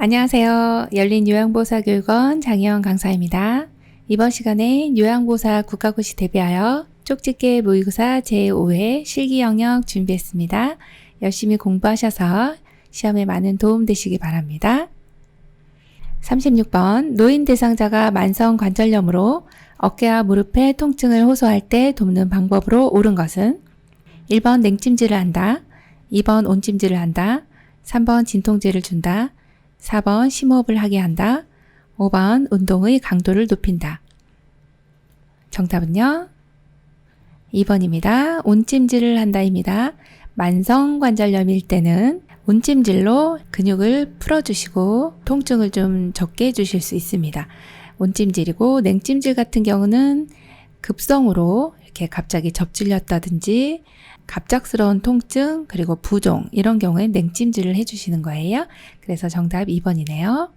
안녕하세요. 열린 요양보호사교육원 장혜원 강사입니다. 이번 시간에 요양보호사 국가고시 대비하여 쪽집게 모의고사 제5회 실기 영역 준비했습니다. 열심히 공부하셔서 시험에 많은 도움 되시기 바랍니다. 36번 노인 대상자가 만성 관절염으로 어깨와 무릎의 통증을 호소할 때 돕는 방법으로 옳은 것은 1번 냉찜질을 한다, 2번 온찜질을 한다, 3번 진통제를 준다, 4번 심호흡을 하게 한다, 5번 운동의 강도를 높인다. 정답은요? 2번입니다. 온찜질을 한다입니다. 만성관절염일 때는 온찜질로 근육을 풀어주시고 통증을 좀 적게 해주실 수 있습니다. 온찜질이고 냉찜질 같은 경우는 급성으로 이렇게 갑자기 접질렸다든지 갑작스러운 통증 그리고 부종 이런 경우에 냉찜질을 해주시는 거예요. 그래서 정답 2번이네요.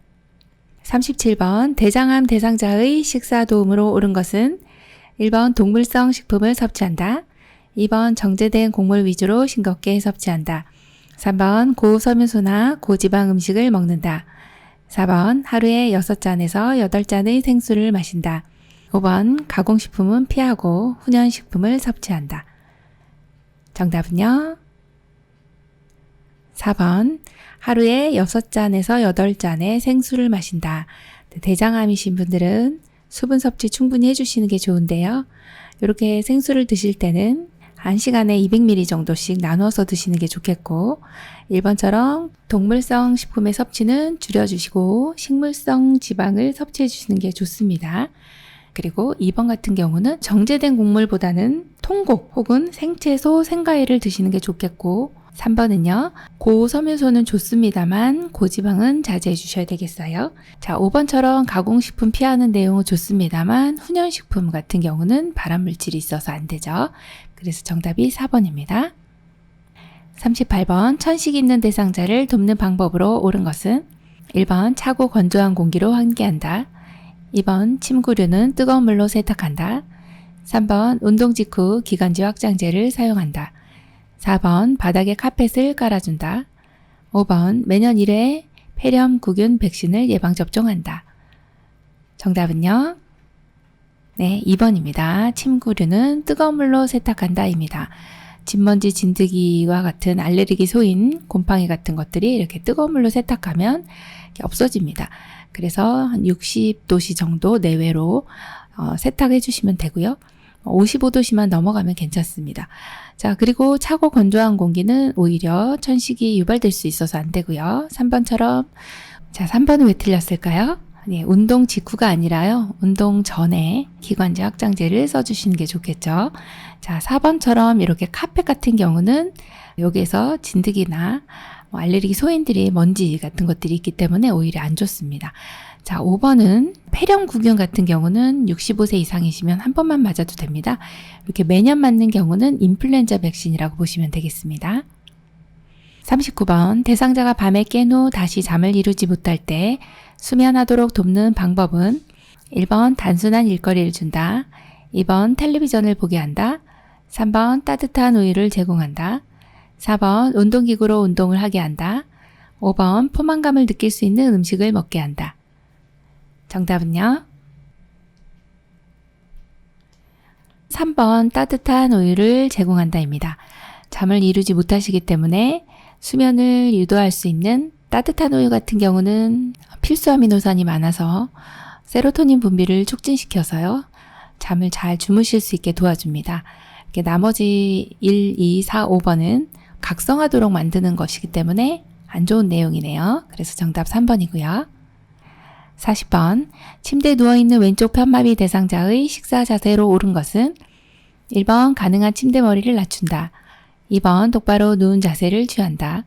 37번 대장암 대상자의 식사 도움으로 옳은 것은 1번 동물성 식품을 섭취한다, 2번 정제된 곡물 위주로 싱겁게 섭취한다, 3번 고섬유소나 고지방 음식을 먹는다, 4번 하루에 6잔에서 8잔의 생수를 마신다, 5번 가공식품은 피하고 훈연식품을 섭취한다. 정답은요? 4번 하루에 6잔에서 8잔의 생수를 마신다. 대장암이신 분들은 수분 섭취 충분히 해주시는 게 좋은데요. 이렇게 생수를 드실 때는 1시간에 200ml 정도씩 나눠서 드시는 게 좋겠고 1번처럼 동물성 식품의 섭취는 줄여주시고 식물성 지방을 섭취해 주시는 게 좋습니다. 그리고 2번 같은 경우는 정제된 곡물보다는 통곡 혹은 생채소, 생과일을 드시는 게 좋겠고 3번은요. 고섬유소는 좋습니다만 고지방은 자제해 주셔야 되겠어요. 자, 5번처럼 가공식품 피하는 내용은 좋습니다만 훈연식품 같은 경우는 발암물질이 있어서 안 되죠. 그래서 정답이 4번입니다. 38번 천식 있는 대상자를 돕는 방법으로 옳은 것은 1번 차고 건조한 공기로 환기한다, 2번 침구류는 뜨거운 물로 세탁한다, 3번 운동 직후 기관지 확장제를 사용한다, 4번 바닥에 카펫을 깔아준다, 5번 매년 1회 폐렴구균 백신을 예방접종한다. 정답은요? 네, 2번입니다. 침구류는 뜨거운 물로 세탁한다 입니다. 진먼지, 진드기와 같은 알레르기 소인, 곰팡이 같은 것들이 이렇게 뜨거운 물로 세탁하면 없어집니다. 그래서 한 60도씨 정도 내외로 세탁해 주시면 되고요. 55도씨만 넘어가면 괜찮습니다. 자, 그리고 차고 건조한 공기는 오히려 천식이 유발될 수 있어서 안 되고요. 3번처럼, 자, 3번은 왜 틀렸을까요? 네, 운동 직후가 아니라요. 운동 전에 기관지 확장제를 써주시는 게 좋겠죠. 자, 4번처럼 이렇게 카펫 같은 경우는 여기에서 진드기나 알레르기 소인들이 먼지 같은 것들이 있기 때문에 오히려 안 좋습니다. 자, 5번은 폐렴구균 같은 경우는 65세 이상이시면 한 번만 맞아도 됩니다. 이렇게 매년 맞는 경우는 인플루엔자 백신이라고 보시면 되겠습니다. 39번 대상자가 밤에 깬 후 다시 잠을 이루지 못할 때 수면하도록 돕는 방법은 1번 단순한 일거리를 준다, 2번 텔레비전을 보게 한다, 3번 따뜻한 우유를 제공한다, 4번 운동기구로 운동을 하게 한다, 5번 포만감을 느낄 수 있는 음식을 먹게 한다. 정답은요? 3번 따뜻한 우유를 제공한다입니다. 잠을 이루지 못하시기 때문에 수면을 유도할 수 있는 따뜻한 우유 같은 경우는 필수 아미노산이 많아서 세로토닌 분비를 촉진시켜서요. 잠을 잘 주무실 수 있게 도와줍니다. 이렇게 나머지 1, 2, 4, 5번은 각성하도록 만드는 것이기 때문에 안 좋은 내용이네요. 그래서 정답 3번이고요. 40번 침대에 누워있는 왼쪽 편마비 대상자의 식사 자세로 옳은 것은 1번 가능한 침대 머리를 낮춘다, 2번 똑바로 누운 자세를 취한다,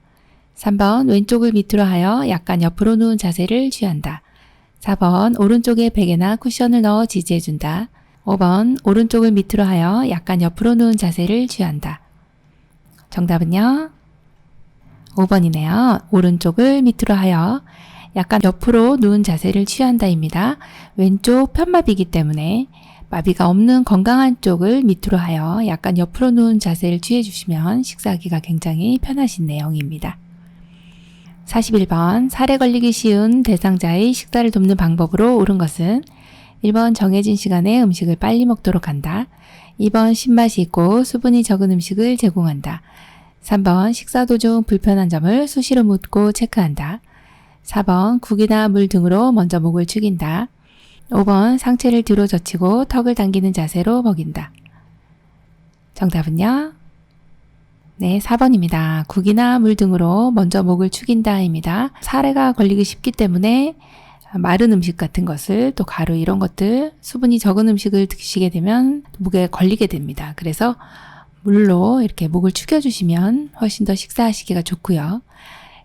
3번 왼쪽을 밑으로 하여 약간 옆으로 누운 자세를 취한다, 4번 오른쪽에 베개나 쿠션을 넣어 지지해준다, 5번 오른쪽을 밑으로 하여 약간 옆으로 누운 자세를 취한다. 정답은요? 5번이네요. 오른쪽을 밑으로 하여 약간 옆으로 누운 자세를 취한다입니다. 왼쪽 편마비이기 때문에 마비가 없는 건강한 쪽을 밑으로 하여 약간 옆으로 누운 자세를 취해주시면 식사하기가 굉장히 편하신 내용입니다. 41번 살에 걸리기 쉬운 대상자의 식사를 돕는 방법으로 옳은 것은 1번 정해진 시간에 음식을 빨리 먹도록 한다. 2번 신맛이 있고 수분이 적은 음식을 제공한다. 3번 식사 도중 불편한 점을 수시로 묻고 체크한다. 4번 국이나 물 등으로 먼저 목을 축인다. 5번 상체를 뒤로 젖히고 턱을 당기는 자세로 먹인다. 정답은요? 네, 4번입니다. 국이나 물 등으로 먼저 목을 축인다입니다. 살에가 걸리기 쉽기 때문에 마른 음식 같은 것을 또 가루 이런 것들 수분이 적은 음식을 드시게 되면 목에 걸리게 됩니다. 그래서 물로 이렇게 목을 축여주시면 훨씬 더 식사하시기가 좋고요.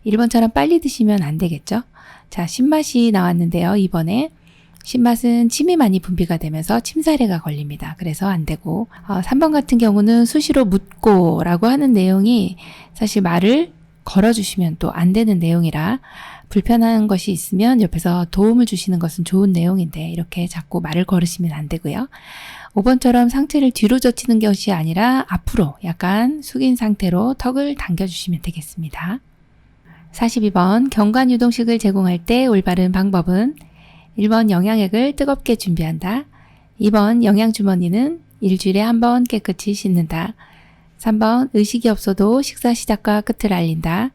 1번처럼 빨리 드시면 안 되겠죠. 자, 신맛이 나왔는데요. 이번에 신맛은 침이 많이 분비가 되면서 침사래가 걸립니다. 그래서 안 되고 3번 같은 경우는 수시로 묻고 라고 하는 내용이 사실 말을 걸어주시면 또 안 되는 내용이라 불편한 것이 있으면 옆에서 도움을 주시는 것은 좋은 내용인데 이렇게 자꾸 말을 걸으시면 안 되고요. 5번처럼 상체를 뒤로 젖히는 것이 아니라 앞으로 약간 숙인 상태로 턱을 당겨주시면 되겠습니다. 42번 경관 유동식을 제공할 때 올바른 방법은 1번 영양액을 뜨겁게 준비한다. 2번 영양주머니는 일주일에 한 번 깨끗이 씻는다. 3번 의식이 없어도 식사 시작과 끝을 알린다.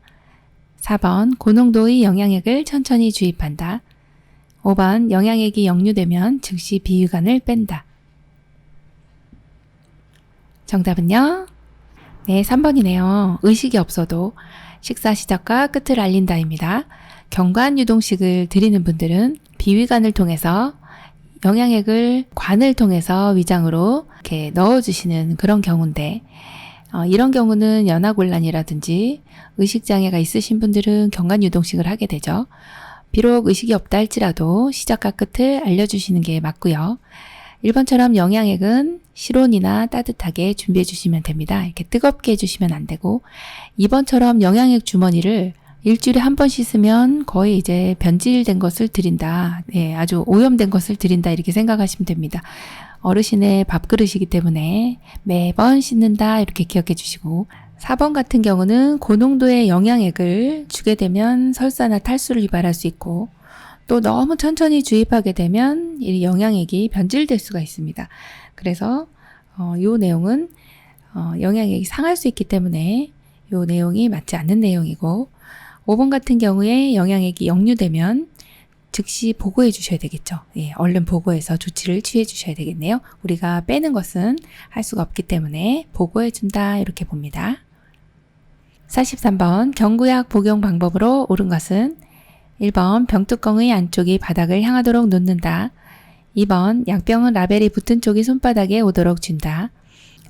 4번 고농도의 영양액을 천천히 주입한다. 5번 영양액이 역류되면 즉시 비위관을 뺀다. 정답은요? 네, 3번이네요. 의식이 없어도 식사 시작과 끝을 알린다입니다. 경관 유동식을 드리는 분들은 비위관을 통해서 영양액을 관을 통해서 위장으로 이렇게 넣어주시는 그런 경우인데 이런 경우는 연화곤란이라든지 의식장애가 있으신 분들은 경관 유동식을 하게 되죠. 비록 의식이 없다 할지라도 시작과 끝을 알려주시는 게 맞고요. 1번처럼 영양액은 실온이나 따뜻하게 준비해 주시면 됩니다. 이렇게 뜨겁게 해주시면 안 되고 2번처럼 영양액 주머니를 일주일에 한 번 씻으면 거의 이제 변질된 것을 드린다. 네, 아주 오염된 것을 드린다. 이렇게 생각하시면 됩니다. 어르신의 밥그릇이기 때문에 매번 씻는다. 이렇게 기억해 주시고 4번 같은 경우는 고농도의 영양액을 주게 되면 설사나 탈수를 유발할 수 있고 또 너무 천천히 주입하게 되면 이 영양액이 변질될 수가 있습니다. 그래서 이 내용은 영양액이 상할 수 있기 때문에 이 내용이 맞지 않는 내용이고 5번 같은 경우에 영양액이 역류되면 즉시 보고해 주셔야 되겠죠. 예, 얼른 보고해서 조치를 취해 주셔야 되겠네요. 우리가 빼는 것은 할 수가 없기 때문에 보고해 준다 이렇게 봅니다. 43번 경구약 복용 방법으로 옳은 것은 1번 병뚜껑의 안쪽이 바닥을 향하도록 놓는다. 2번 약병은 라벨이 붙은 쪽이 손바닥에 오도록 준다.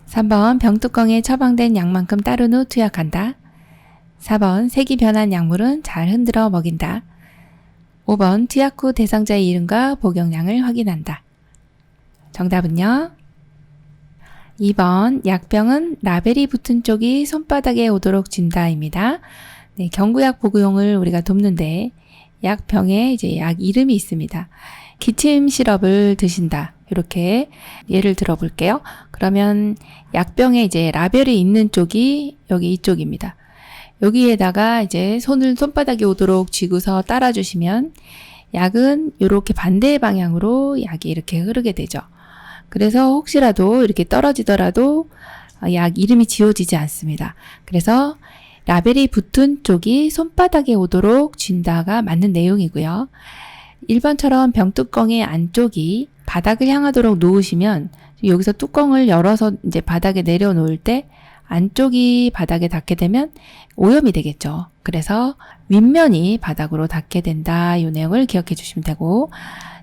3번 병뚜껑에 처방된 약만큼 따른 후 투약한다. 4번 색이 변한 약물은 잘 흔들어 먹인다. 5번 투약 후 대상자의 이름과 복용량을 확인한다. 정답은요? 2번 약병은 라벨이 붙은 쪽이 손바닥에 오도록 준다입니다. 네, 경구약 복용을 우리가 돕는데 약병에 이제 약 이름이 있습니다. 기침 시럽을 드신다. 이렇게 예를 들어 볼게요. 그러면 약병에 이제 라벨이 있는 쪽이 여기 이쪽입니다. 여기에다가 이제 손을 손바닥에 오도록 쥐고서 따라주시면 약은 이렇게 반대 방향으로 약이 이렇게 흐르게 되죠. 그래서 혹시라도 이렇게 떨어지더라도 약 이름이 지워지지 않습니다. 그래서 라벨이 붙은 쪽이 손바닥에 오도록 쥔다가 맞는 내용이고요. 1번처럼 병뚜껑의 안쪽이 바닥을 향하도록 놓으시면 여기서 뚜껑을 열어서 이제 바닥에 내려놓을 때 안쪽이 바닥에 닿게 되면 오염이 되겠죠. 그래서 윗면이 바닥으로 닿게 된다. 이 내용을 기억해 주시면 되고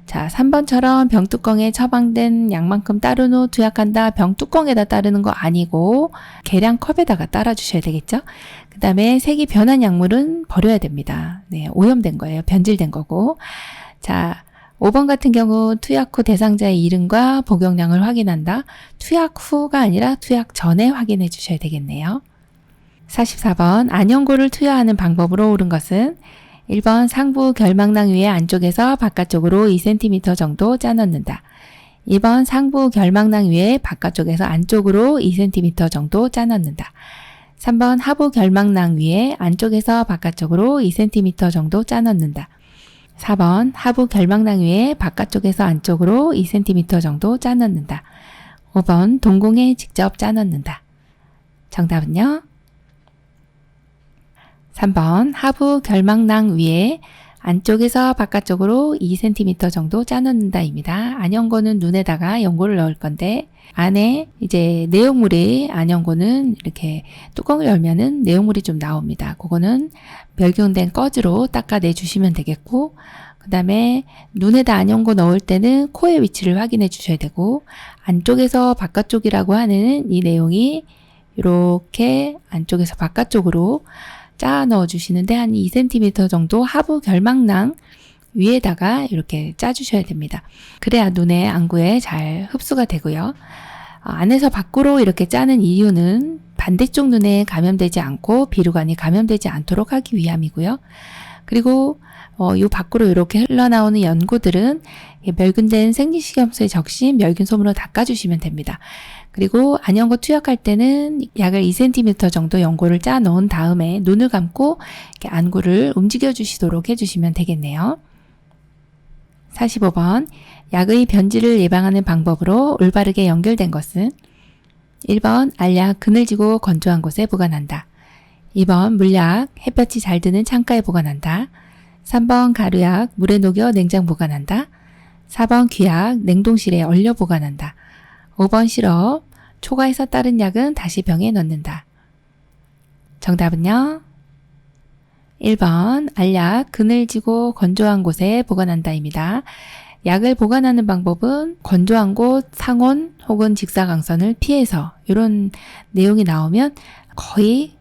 자 3번처럼 병뚜껑에 처방된 약만큼 따른 후 투약한다. 병뚜껑에다 따르는 거 아니고 계량컵에다가 따라 주셔야 되겠죠. 그 다음에 색이 변한 약물은 버려야 됩니다. 네, 오염된 거예요. 변질된 거고 자 5번 같은 경우 투약 후 대상자의 이름과 복용량을 확인한다. 투약 후가 아니라 투약 전에 확인해 주셔야 되겠네요. 44번 안연고를 투여하는 방법으로 옳은 것은 1번 상부 결막낭 위에 안쪽에서 바깥쪽으로 2cm 정도 짜 넣는다. 2번 상부 결막낭 위에 바깥쪽에서 안쪽으로 2cm 정도 짜 넣는다. 3번 하부 결막낭 위에 안쪽에서 바깥쪽으로 2cm 정도 짜 넣는다. 4번 하부 결막낭 위에 바깥쪽에서 안쪽으로 2cm 정도 짜 넣는다. 5번 동공에 직접 짜 넣는다. 정답은요? 3번 하부 결막낭 위에 안쪽에서 바깥쪽으로 2cm 정도 짜 넣는다입니다. 안연고는 눈에다가 연고를 넣을 건데 안에 이제 내용물이 안연고는 이렇게 뚜껑을 열면은 내용물이 좀 나옵니다. 그거는 멸균된 꺼즈로 닦아내 주시면 되겠고 그 다음에 눈에다 안연고 넣을 때는 코의 위치를 확인해 주셔야 되고 안쪽에서 바깥쪽이라고 하는 이 내용이 이렇게 안쪽에서 바깥쪽으로 짜 넣어 주시는데 한 2cm 정도 하부 결막낭 위에다가 이렇게 짜 주셔야 됩니다. 그래야 눈의 안구에 잘 흡수가 되고요. 안에서 밖으로 이렇게 짜는 이유는 반대쪽 눈에 감염되지 않고 비루관이 감염되지 않도록 하기 위함이고요. 그리고 이 밖으로 이렇게 흘러나오는 연고들은 멸균된 생리식염수에 적신 멸균솜으로 닦아주시면 됩니다. 그리고 안연고 투약할 때는 약을 2cm 정도 연고를 짜 넣은 다음에 눈을 감고 이렇게 안구를 움직여 주시도록 해주시면 되겠네요. 45번 약의 변질을 예방하는 방법으로 올바르게 연결된 것은 1번 알약 그늘지고 건조한 곳에 보관한다. 2번 물약 햇볕이 잘 드는 창가에 보관한다. 3번 가루약 물에 녹여 냉장 보관한다. 4번 귀약 냉동실에 얼려 보관한다. 5번 시럽 초과해서 따른 약은 다시 병에 넣는다. 정답은요? 1번 알약 그늘지고 건조한 곳에 보관한다입니다. 약을 보관하는 방법은 건조한 곳, 상온 혹은 직사광선을 피해서 이런 내용이 나오면 거의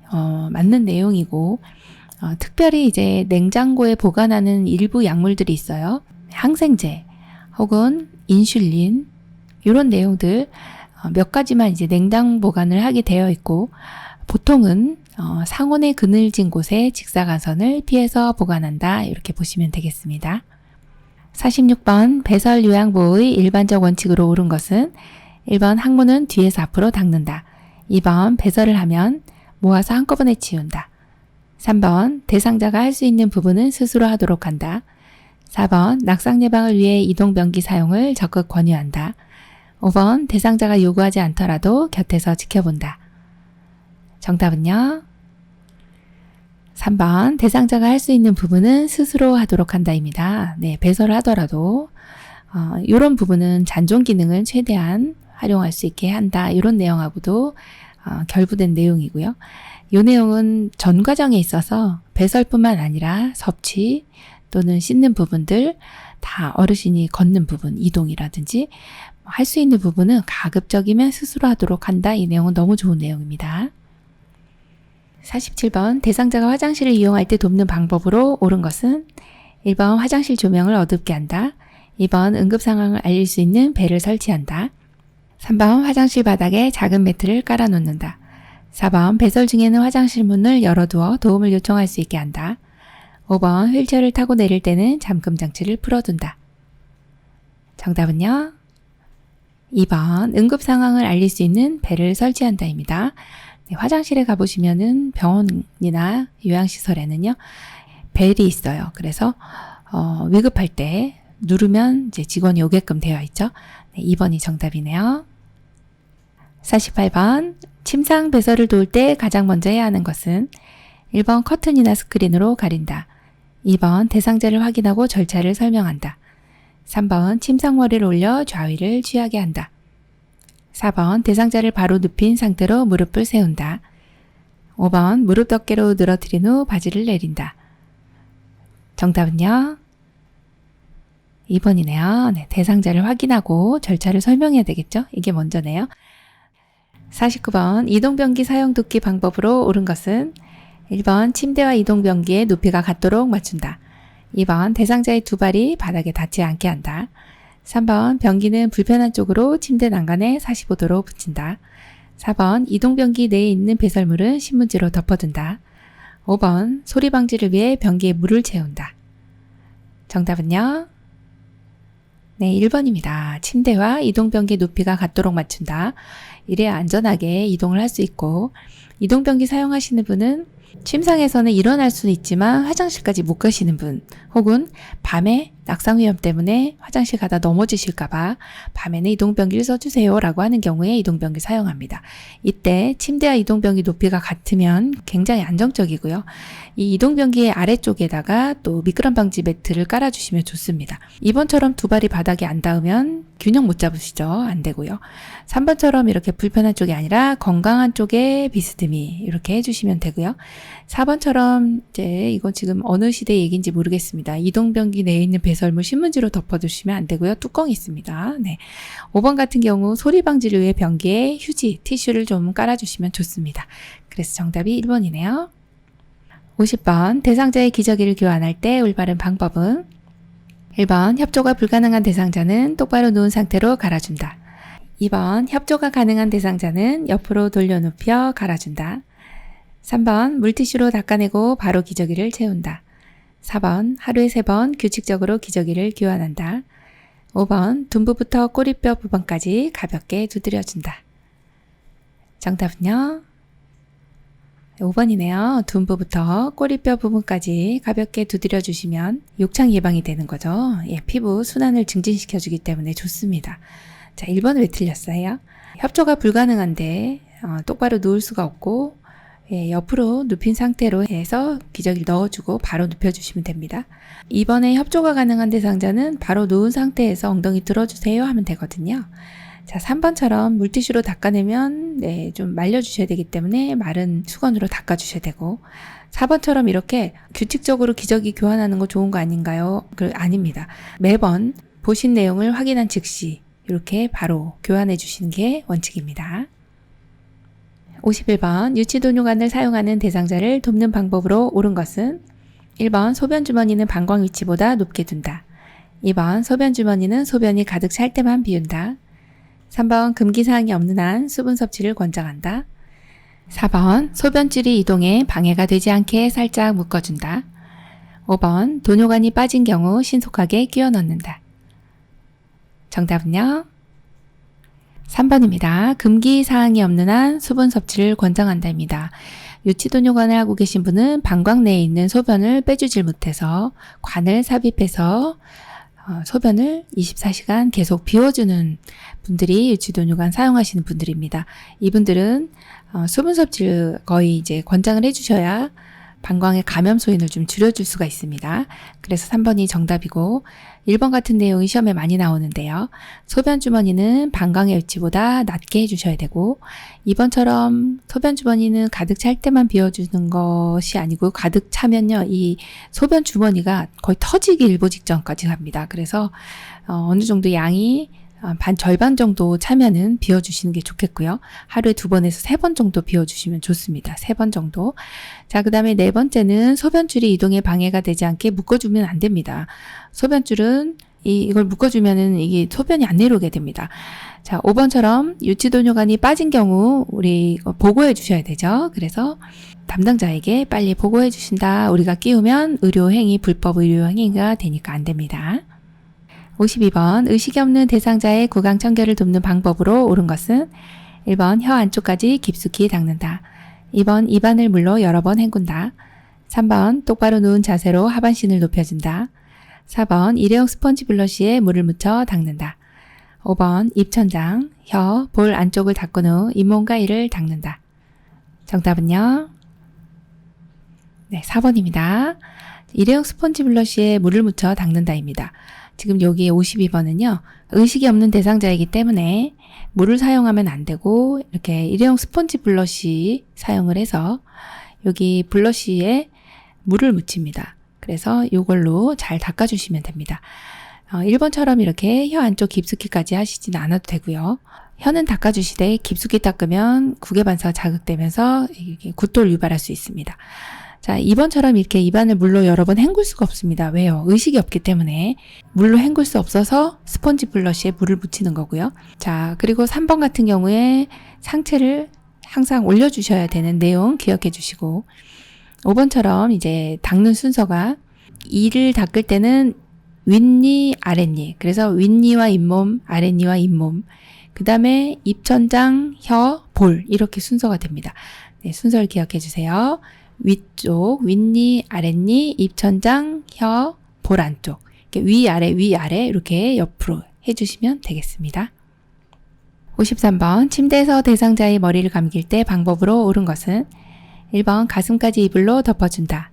맞는 내용이고 특별히 이제 냉장고에 보관하는 일부 약물들이 있어요. 항생제 혹은 인슐린 이런 내용들 몇 가지만 이제 냉장 보관을 하게 되어 있고 보통은 상온에 그늘진 곳에 직사광선을 피해서 보관한다 이렇게 보시면 되겠습니다. 46번 배설 요양보의 일반적 원칙으로 옳은 것은 1번 항문은 뒤에서 앞으로 닦는다. 2번 배설을 하면 모아서 한꺼번에 치운다. 3번 대상자가 할 수 있는 부분은 스스로 하도록 한다. 4번 낙상 예방을 위해 이동변기 사용을 적극 권유한다. 5번 대상자가 요구하지 않더라도 곁에서 지켜본다. 정답은요? 3번 대상자가 할 수 있는 부분은 스스로 하도록 한다입니다. 네, 배설을 하더라도 이런 부분은 잔존 기능을 최대한 활용할 수 있게 한다. 이런 내용하고도 결부된 내용이고요. 이 내용은 전 과정에 있어서 배설뿐만 아니라 섭취 또는 씻는 부분들 다 어르신이 걷는 부분, 이동이라든지 할 수 있는 부분은 가급적이면 스스로 하도록 한다. 이 내용은 너무 좋은 내용입니다. 47번 대상자가 화장실을 이용할 때 돕는 방법으로 옳은 것은 1번 화장실 조명을 어둡게 한다. 2번 응급 상황을 알릴 수 있는 벨을 설치한다. 3번 화장실 바닥에 작은 매트를 깔아 놓는다. 4번 배설 중에는 화장실 문을 열어두어 도움을 요청할 수 있게 한다. 5번 휠체어를 타고 내릴 때는 잠금 장치를 풀어둔다. 정답은요? 2번 응급 상황을 알릴 수 있는 벨을 설치한다입니다. 네, 화장실에 가보시면은 병원이나 요양시설에는요 벨이 있어요. 그래서 위급할 때 누르면 이제 직원이 오게끔 되어 있죠. 네, 2번이 정답이네요. 48번 침상 배설을 도울 때 가장 먼저 해야 하는 것은 1번 커튼이나 스크린으로 가린다. 2번 대상자를 확인하고 절차를 설명한다. 3번 침상머리를 올려 좌위를 취하게 한다. 4번 대상자를 바로 눕힌 상태로 무릎을 세운다. 5번 무릎 덮개로 늘어뜨린 후 바지를 내린다. 정답은요? 2번이네요. 네, 대상자를 확인하고 절차를 설명해야 되겠죠? 이게 먼저네요. 49번 이동변기 사용 돕기 방법으로 옳은 것은 1번 침대와 이동변기의 높이가 같도록 맞춘다. 2번 대상자의 두 발이 바닥에 닿지 않게 한다. 3번 변기는 불편한 쪽으로 침대 난간에 45도로 붙인다. 4번 이동변기 내에 있는 배설물은 신문지로 덮어둔다. 5번 소리 방지를 위해 변기에 물을 채운다. 정답은요? 네, 1번입니다. 침대와 이동변기 높이가 같도록 맞춘다. 이래야 안전하게 이동을 할 수 있고, 이동변기 사용하시는 분은 침상에서는 일어날 수는 있지만 화장실까지 못 가시는 분, 혹은 밤에 낙상 위험 때문에 화장실 가다 넘어지실까봐 밤에는 이동변기를 써주세요 라고 하는 경우에 이동변기 사용합니다. 이때 침대와 이동변기 높이가 같으면 굉장히 안정적이고요. 이 이동변기의 아래쪽에다가 또 미끄럼 방지 매트를 깔아주시면 좋습니다. 2번처럼 두 발이 바닥에 안 닿으면 균형 못 잡으시죠? 안 되고요. 3번처럼 이렇게 불편한 쪽이 아니라 건강한 쪽에 비스듬히 이렇게 해주시면 되고요. 4번처럼 이제 이건 지금 어느 시대 얘기인지 모르겠습니다. 이동변기 내에 있는 배설물 신문지로 덮어두시면 안 되고요. 뚜껑이 있습니다. 네. 5번 같은 경우 소리 방지를 위해 변기에 휴지, 티슈를 좀 깔아주시면 좋습니다. 그래서 정답이 1번이네요. 50번 대상자의 기저귀를 교환할 때 올바른 방법은 1번 협조가 불가능한 대상자는 똑바로 누운 상태로 갈아준다. 2번 협조가 가능한 대상자는 옆으로 돌려눕혀 갈아준다. 3번 물티슈로 닦아내고 바로 기저귀를 채운다. 4번 하루에 3번 규칙적으로 기저귀를 교환한다. 5번 둔부부터 꼬리뼈 부분까지 가볍게 두드려준다. 정답은요? 5번이네요. 둔부부터 꼬리뼈 부분까지 가볍게 두드려 주시면 욕창 예방이 되는 거죠. 예, 피부 순환을 증진시켜주기 때문에 좋습니다. 자, 1번은 왜 틀렸어요? 협조가 불가능한데 똑바로 누울 수가 없고 옆으로 눕힌 상태로 해서 기저귀를 넣어주고 바로 눕혀주시면 됩니다. 2번에 협조가 가능한 대상자는 바로 누운 상태에서 엉덩이 들어주세요 하면 되거든요. 자, 3번처럼 물티슈로 닦아내면 좀 말려주셔야 되기 때문에 마른 수건으로 닦아주셔야 되고 4번처럼 이렇게 규칙적으로 기저귀 교환하는 거 좋은 거 아닌가요? 아닙니다. 매번 보신 내용을 확인한 즉시 이렇게 바로 교환해 주시는 게 원칙입니다. 51번 유치도뇨관을 사용하는 대상자를 돕는 방법으로 옳은 것은 1번 소변 주머니는 방광 위치보다 높게 둔다. 2번 소변 주머니는 소변이 가득 찰 때만 비운다. 3번 금기사항이 없는 한 수분 섭취를 권장한다. 4번 소변줄이 이동에 방해가 되지 않게 살짝 묶어준다. 5번 도뇨관이 빠진 경우 신속하게 끼워 넣는다. 정답은요? 3번입니다. 금기사항이 없는 한 수분 섭취를 권장한다입니다. 유치도뇨관을 하고 계신 분은 방광 내에 있는 소변을 빼주질 못해서 관을 삽입해서 소변을 24시간 계속 비워주는 분들이 유치도뇨관 사용하시는 분들입니다. 이분들은 수분 섭취를 거의 이제 권장을 해주셔야 방광의 감염 소인을 좀 줄여줄 수가 있습니다. 그래서 3번이 정답이고 1번 같은 내용이 시험에 많이 나오는데요. 소변 주머니는 방광의 위치보다 낮게 해주셔야 되고 2번처럼 소변 주머니는 가득 찰 때만 비워주는 것이 아니고 가득 차면요. 이 소변 주머니가 거의 터지기 일보 직전까지 갑니다. 그래서 어느 정도 양이 절반 정도 차면은 비워주시는 게 좋겠고요. 하루에 2번에서 3번 정도 비워주시면 좋습니다. 3번 정도. 자, 그 다음에 4번째는 소변줄이 이동에 방해가 되지 않게 묶어주면 안 됩니다. 소변줄은 이걸 묶어주면은 이게 소변이 안 내려오게 됩니다. 자, 5번처럼 유치도뇨관이 빠진 경우 우리 보고해 주셔야 되죠. 그래서 담당자에게 빨리 보고해 주신다. 우리가 끼우면 의료행위, 불법 의료행위가 되니까 안 됩니다. 52번 의식이 없는 대상자의 구강 청결을 돕는 방법으로 옳은 것은 1번 혀 안쪽까지 깊숙이 닦는다. 2번 입안을 물로 여러 번 헹군다. 3번 똑바로 누운 자세로 하반신을 높여준다. 4번 일회용 스펀지 블러쉬에 물을 묻혀 닦는다. 5번 입천장, 혀, 볼 안쪽을 닦은 후 잇몸과 이를 닦는다. 정답은요? 네, 4번입니다. 일회용 스펀지 블러쉬에 물을 묻혀 닦는다입니다. 지금 여기 52번은요. 의식이 없는 대상자이기 때문에 물을 사용하면 안 되고 이렇게 일회용 스펀지 블러쉬 사용을 해서 여기 블러쉬에 물을 묻힙니다. 그래서 이걸로 잘 닦아주시면 됩니다. 1번처럼 이렇게 혀 안쪽 깊숙이까지 하시지는 않아도 되고요. 혀는 닦아주시되 깊숙이 닦으면 구개반사가 자극되면서 굿돌 유발할 수 있습니다. 자, 2번처럼 이렇게 입안을 물로 여러 번 헹굴 수가 없습니다. 왜요? 의식이 없기 때문에 물로 헹굴 수 없어서 스펀지 블러쉬에 물을 묻히는 거고요. 자, 그리고 3번 같은 경우에 상체를 항상 올려주셔야 되는 내용 기억해 주시고 5번처럼 이제 닦는 순서가 이를 닦을 때는 윗니, 아랫니. 그래서 윗니와 잇몸, 아랫니와 잇몸. 그 다음에 입천장, 혀, 볼. 이렇게 순서가 됩니다. 네, 순서를 기억해 주세요. 위쪽, 윗니, 아랫니, 입천장, 혀, 볼 안쪽. 이렇게 위아래, 위아래 이렇게 옆으로 해주시면 되겠습니다. 53번 침대에서 대상자의 머리를 감길 때 방법으로 옳은 것은 1번 가슴까지 이불로 덮어준다.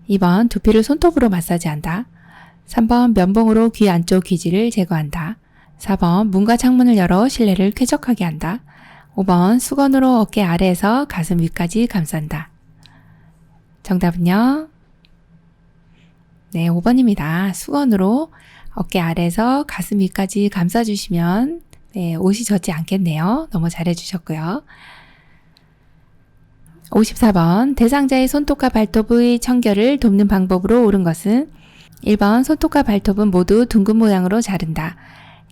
2번 두피를 손톱으로 마사지한다. 3번 면봉으로 귀 안쪽 귀지를 제거한다. 4번 문과 창문을 열어 실내를 쾌적하게 한다. 5번 수건으로 어깨 아래에서 가슴 위까지 감싼다. 정답은요? 네, 5번입니다. 수건으로 어깨 아래에서 가슴 위까지 감싸주시면 네, 옷이 젖지 않겠네요. 너무 잘해주셨고요. 54번 대상자의 손톱과 발톱의 청결을 돕는 방법으로 옳은 것은 1번 손톱과 발톱은 모두 둥근 모양으로 자른다.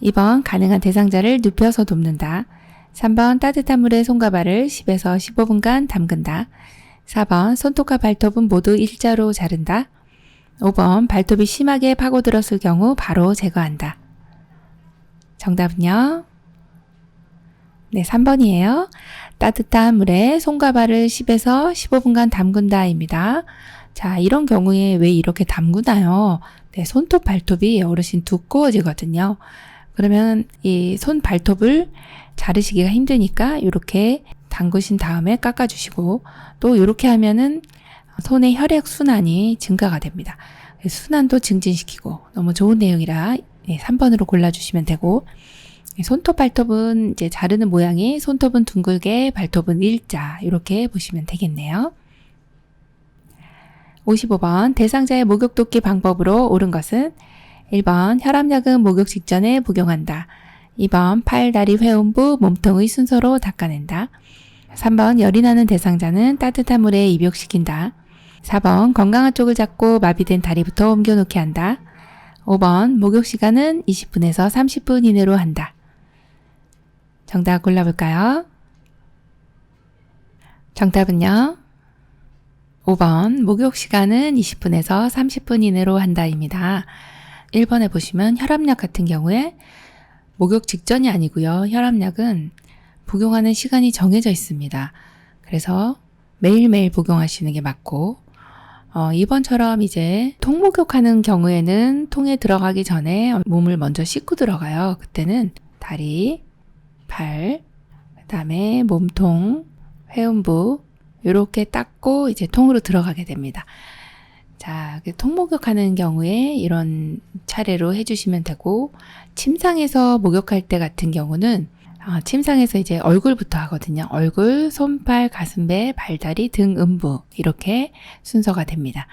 2번 가능한 대상자를 눕혀서 돕는다. 3번 따뜻한 물에 손과 발을 10에서 15분간 담근다. 4번 손톱과 발톱은 모두 일자로 자른다. 5번 발톱이 심하게 파고들었을 경우 바로 제거한다. 정답은요? 네, 3번이에요. 따뜻한 물에 손과 발을 10에서 15분간 담근다입니다. 자, 이런 경우에 왜 이렇게 담그나요? 네, 손톱 발톱이 어르신 두꺼워지거든요. 그러면 이 손 발톱을 자르시기가 힘드니까 이렇게 담그신 다음에 깎아주시고 또 이렇게 하면은 손의 혈액 순환이 증가가 됩니다. 순환도 증진시키고 너무 좋은 내용이라 3번으로 골라주시면 되고 손톱 발톱은 이제 자르는 모양이 손톱은 둥글게 발톱은 일자 이렇게 보시면 되겠네요. 55번 대상자의 목욕 돕기 방법으로 옳은 것은 1번 혈압약은 목욕 직전에 복용한다. 2번 팔, 다리, 회음부, 몸통의 순서로 닦아낸다. 3번 열이 나는 대상자는 따뜻한 물에 입욕시킨다. 4번 건강한 쪽을 잡고 마비된 다리부터 옮겨놓게 한다. 5번 목욕 시간은 20분에서 30분 이내로 한다. 정답 골라볼까요? 정답은요? 5번 목욕 시간은 20분에서 30분 이내로 한다입니다. 1번에 보시면 혈압약 같은 경우에 목욕 직전이 아니고요. 혈압약은 복용하는 시간이 정해져 있습니다. 그래서 매일매일 복용하시는 게 맞고 2번처럼 이제 통목욕하는 경우에는 통에 들어가기 전에 몸을 먼저 씻고 들어가요. 그때는 다리, 발, 그다음에 몸통, 회음부 이렇게 닦고 이제 통으로 들어가게 됩니다. 자, 통목욕하는 경우에 이런 차례로 해주시면 되고 침상에서 목욕할 때 같은 경우는 침상에서 이제 얼굴부터 하거든요. 얼굴, 손발, 가슴배, 발다리, 등, 음부 이렇게 순서가 됩니다.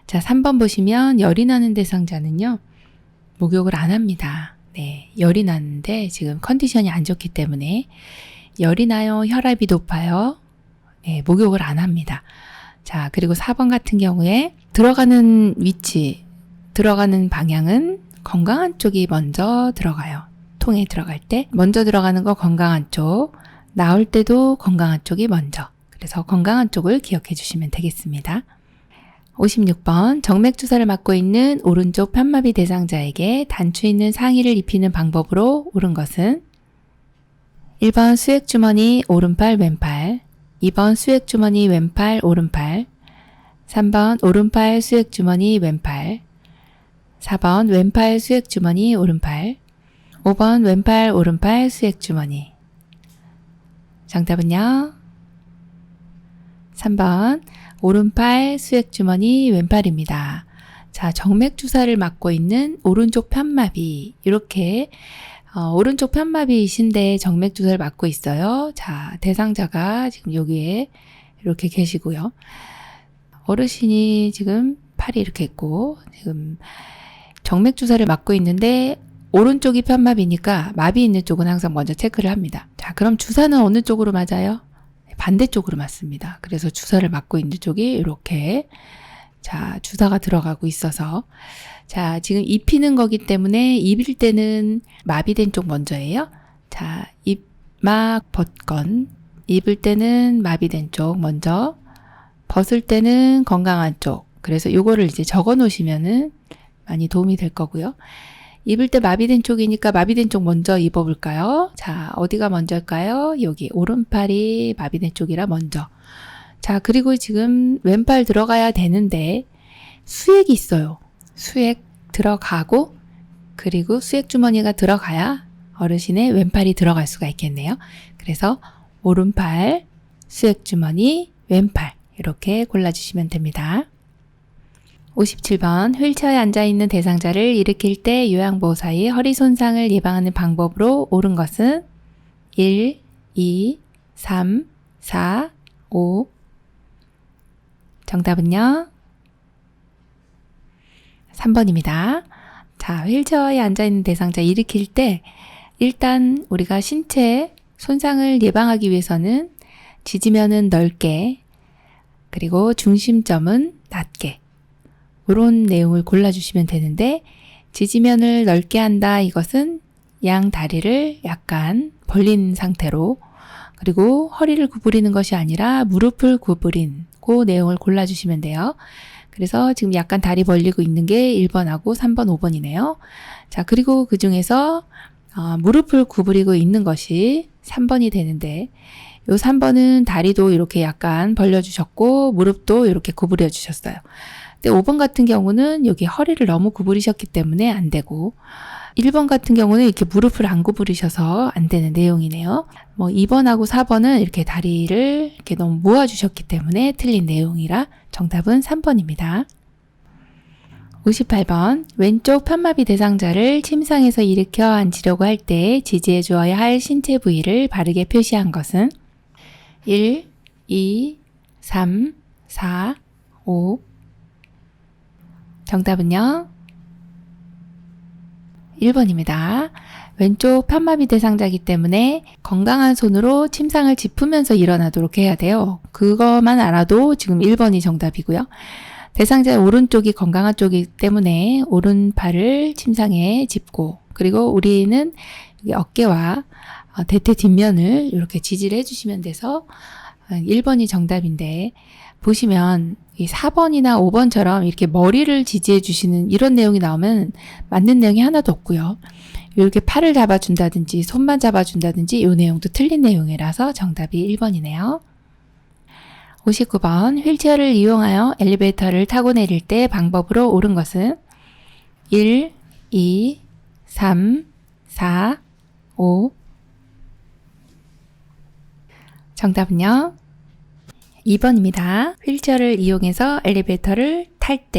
자, 3번 보시면 열이 나는 대상자는요. 목욕을 안 합니다. 네, 열이 나는데 지금 컨디션이 안 좋기 때문에 열이 나요. 혈압이 높아요. 네, 목욕을 안 합니다. 자, 그리고 4번 같은 경우에 들어가는 위치, 들어가는 방향은 건강한 쪽이 먼저 들어가요. 통에 들어갈 때 먼저 들어가는 거 건강한 쪽, 나올 때도 건강한 쪽이 먼저. 그래서 건강한 쪽을 기억해 주시면 되겠습니다. 56번 정맥 주사를 맞고 있는 오른쪽 편마비 대상자에게 단추 있는 상의를 입히는 방법으로 옳은 것은 1번 수액주머니 오른팔 왼팔, 2번 수액주머니 왼팔 오른팔, 3번 오른팔 수액주머니 왼팔, 4번 왼팔 수액주머니 오른팔, 5번 왼팔 오른팔 수액주머니. 정답은요? 3번 오른팔 수액주머니 왼팔입니다. 자, 정맥 주사를 맞고 있는 오른쪽 편마비 이렇게 오른쪽 편마비이신데 정맥 주사를 맞고 있어요. 자, 대상자가 지금 여기에 이렇게 계시고요. 어르신이 지금 팔이 이렇게 있고 지금 정맥 주사를 맞고 있는데 오른쪽이 편마비니까 마비 있는 쪽은 항상 먼저 체크를 합니다. 자, 그럼 주사는 어느 쪽으로 맞아요? 반대쪽으로 맞습니다. 그래서 주사를 맞고 있는 쪽이 이렇게 자, 주사가 들어가고 있어서 자, 지금 입히는 거기 때문에 입일 때는 마비된 쪽 먼저예요. 자, 입막 벗건 입을 때는 마비된 쪽 먼저 벗을 때는 건강한 쪽. 그래서 요거를 이제 적어 놓으시면은 많이 도움이 될 거고요. 입을 때 마비된 쪽이니까 마비된 쪽 먼저 입어볼까요? 자, 어디가 먼저일까요? 여기 오른팔이 마비된 쪽이라 먼저. 자, 그리고 지금 왼팔 들어가야 되는데 수액이 있어요. 수액 들어가고 그리고 수액 주머니가 들어가야 어르신의 왼팔이 들어갈 수가 있겠네요. 그래서 오른팔, 수액 주머니, 왼팔 이렇게 골라주시면 됩니다. 57번 휠체어에 앉아있는 대상자를 일으킬 때 요양보호 사이 허리 손상을 예방하는 방법으로 옳은 것은 1, 2, 3, 4, 5 정답은요? 3번입니다. 자, 휠체어에 앉아있는 대상자 일으킬 때 일단 우리가 신체 손상을 예방하기 위해서는 지지면은 넓게 그리고 중심점은 낮게 이런 내용을 골라주시면 되는데 지지면을 넓게 한다 이것은 양 다리를 약간 벌린 상태로 그리고 허리를 구부리는 것이 아니라 무릎을 구부린 그 내용을 골라주시면 돼요. 그래서 지금 약간 다리 벌리고 있는 게 1번하고 3번, 5번이네요. 자, 그리고 그 중에서 무릎을 구부리고 있는 것이 3번이 되는데 요 3번은 다리도 이렇게 약간 벌려주셨고 무릎도 이렇게 구부려 주셨어요. 근데 5번 같은 경우는 여기 허리를 너무 구부리셨기 때문에 안 되고 1번 같은 경우는 이렇게 무릎을 안 구부리셔서 안 되는 내용이네요. 2번하고 4번은 이렇게 다리를 이렇게 너무 모아주셨기 때문에 틀린 내용이라 정답은 3번입니다. 58번 왼쪽 편마비 대상자를 침상에서 일으켜 앉히려고 할 때 지지해 주어야 할 신체 부위를 바르게 표시한 것은 1, 2, 3, 4, 5 정답은요? 1번입니다. 왼쪽 편마비 대상자이기 때문에 건강한 손으로 침상을 짚으면서 일어나도록 해야 돼요. 그것만 알아도 지금 1번이 정답이고요. 대상자의 오른쪽이 건강한 쪽이기 때문에 오른팔을 침상에 짚고 그리고 우리는 어깨와 대퇴 뒷면을 이렇게 지지를 해주시면 돼서 1번이 정답인데 보시면 이 4번이나 5번처럼 이렇게 머리를 지지해 주시는 이런 내용이 나오면 맞는 내용이 하나도 없고요. 이렇게 팔을 잡아준다든지 손만 잡아준다든지 이 내용도 틀린 내용이라서 정답이 1번이네요. 59번 휠체어를 이용하여 엘리베이터를 타고 내릴 때 방법으로 옳은 것은 1, 2, 3, 4, 5 정답은요? 2번입니다. 휠체어를 이용해서 엘리베이터를 탈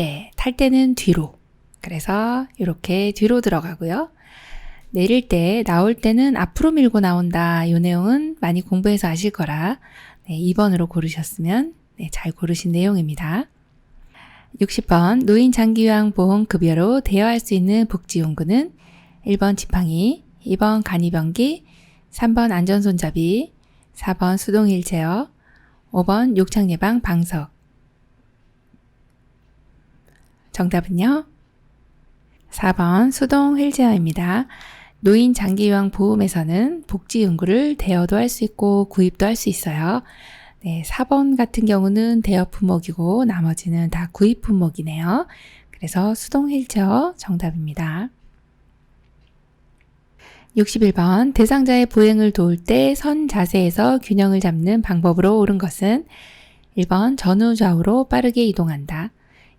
때는 뒤로. 그래서 이렇게 뒤로 들어가고요. 내릴 때, 나올 때는 앞으로 밀고 나온다. 이 내용은 많이 공부해서 아실 거라 2번으로 고르셨으면 잘 고르신 내용입니다. 60번 노인 장기요양보험급여로 대여할 수 있는 복지용구는 1번 지팡이, 2번 간이병기, 3번 안전손잡이, 4번 수동휠체어, 5번 욕창예방 방석. 정답은요? 4번 수동 휠체어입니다. 노인 장기요양 보험에서는 복지용구를 대여도 할 수 있고 구입도 할 수 있어요. 4번 같은 경우는 대여 품목이고 나머지는 다 구입 품목이네요. 그래서 수동 휠체어 정답입니다. 61번 대상자의 보행을 도울 때 선 자세에서 균형을 잡는 방법으로 옳은 것은 1번 전후 좌우로 빠르게 이동한다.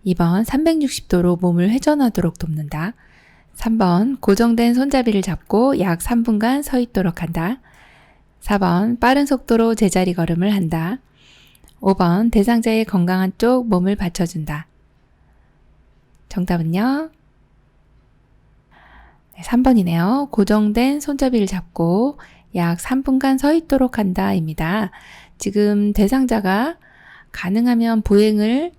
2번 360도로 몸을 회전하도록 돕는다. 3번 고정된 손잡이를 잡고 약 3분간 서 있도록 한다. 4번 빠른 속도로 제자리 걸음을 한다. 5번 대상자의 건강한 쪽 몸을 받쳐준다. 정답은요? 3번이네요. 고정된 손잡이를 잡고 약 3분간 서 있도록 한다 입니다. 지금 대상자가 가능하면 보행을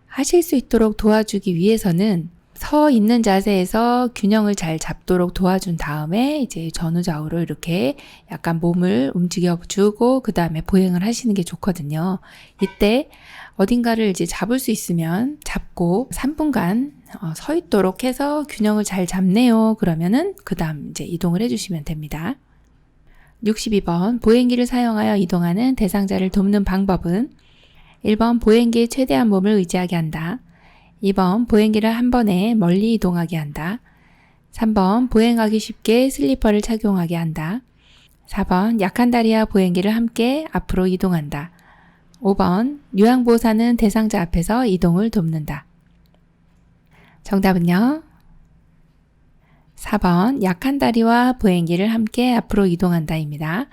하실 수 있도록 도와주기 위해서는 서 있는 자세에서 균형을 잘 잡도록 도와준 다음에 이제 전후좌우로 이렇게 약간 몸을 움직여 주고 그 다음에 보행을 하시는 게 좋거든요. 이때 어딘가를 이제 잡을 수 있으면 잡고 3분간 서 있도록 해서 균형을 잘 잡네요. 그러면은 그 다음 이제 이동을 해주시면 됩니다. 62번 보행기를 사용하여 이동하는 대상자를 돕는 방법은 1번 보행기에 최대한 몸을 의지하게 한다. 2번 보행기를 한 번에 멀리 이동하게 한다. 3번 보행하기 쉽게 슬리퍼를 착용하게 한다. 4번 약한 다리와 보행기를 함께 앞으로 이동한다. 5번 요양보호사는 대상자 앞에서 이동을 돕는다. 정답은요? 4번 약한 다리와 보행기를 함께 앞으로 이동한다입니다.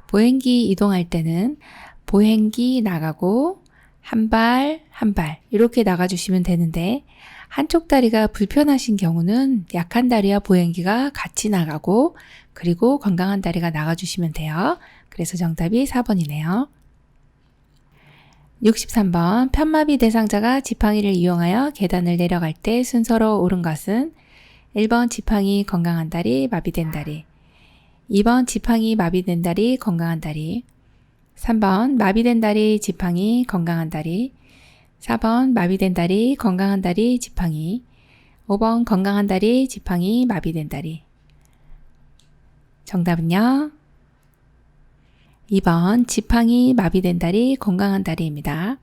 보행기 이동할 때는 보행기 나가고 한 발 한 발 이렇게 나가주시면 되는데 한쪽 다리가 불편하신 경우는 약한 다리와 보행기가 같이 나가고 그리고 건강한 다리가 나가주시면 돼요. 그래서 정답이 4번이네요. 63번 편마비 대상자가 지팡이를 이용하여 계단을 내려갈 때 순서로 옳은 것은 1번 지팡이 건강한 다리 마비된 다리 2번 지팡이 마비된 다리 건강한 다리 3번 마비된 다리 지팡이 건강한 다리 4번 마비된 다리 건강한 다리 지팡이 5번 건강한 다리 지팡이 마비된 다리 정답은요? 2번 지팡이 마비된 다리 건강한 다리입니다.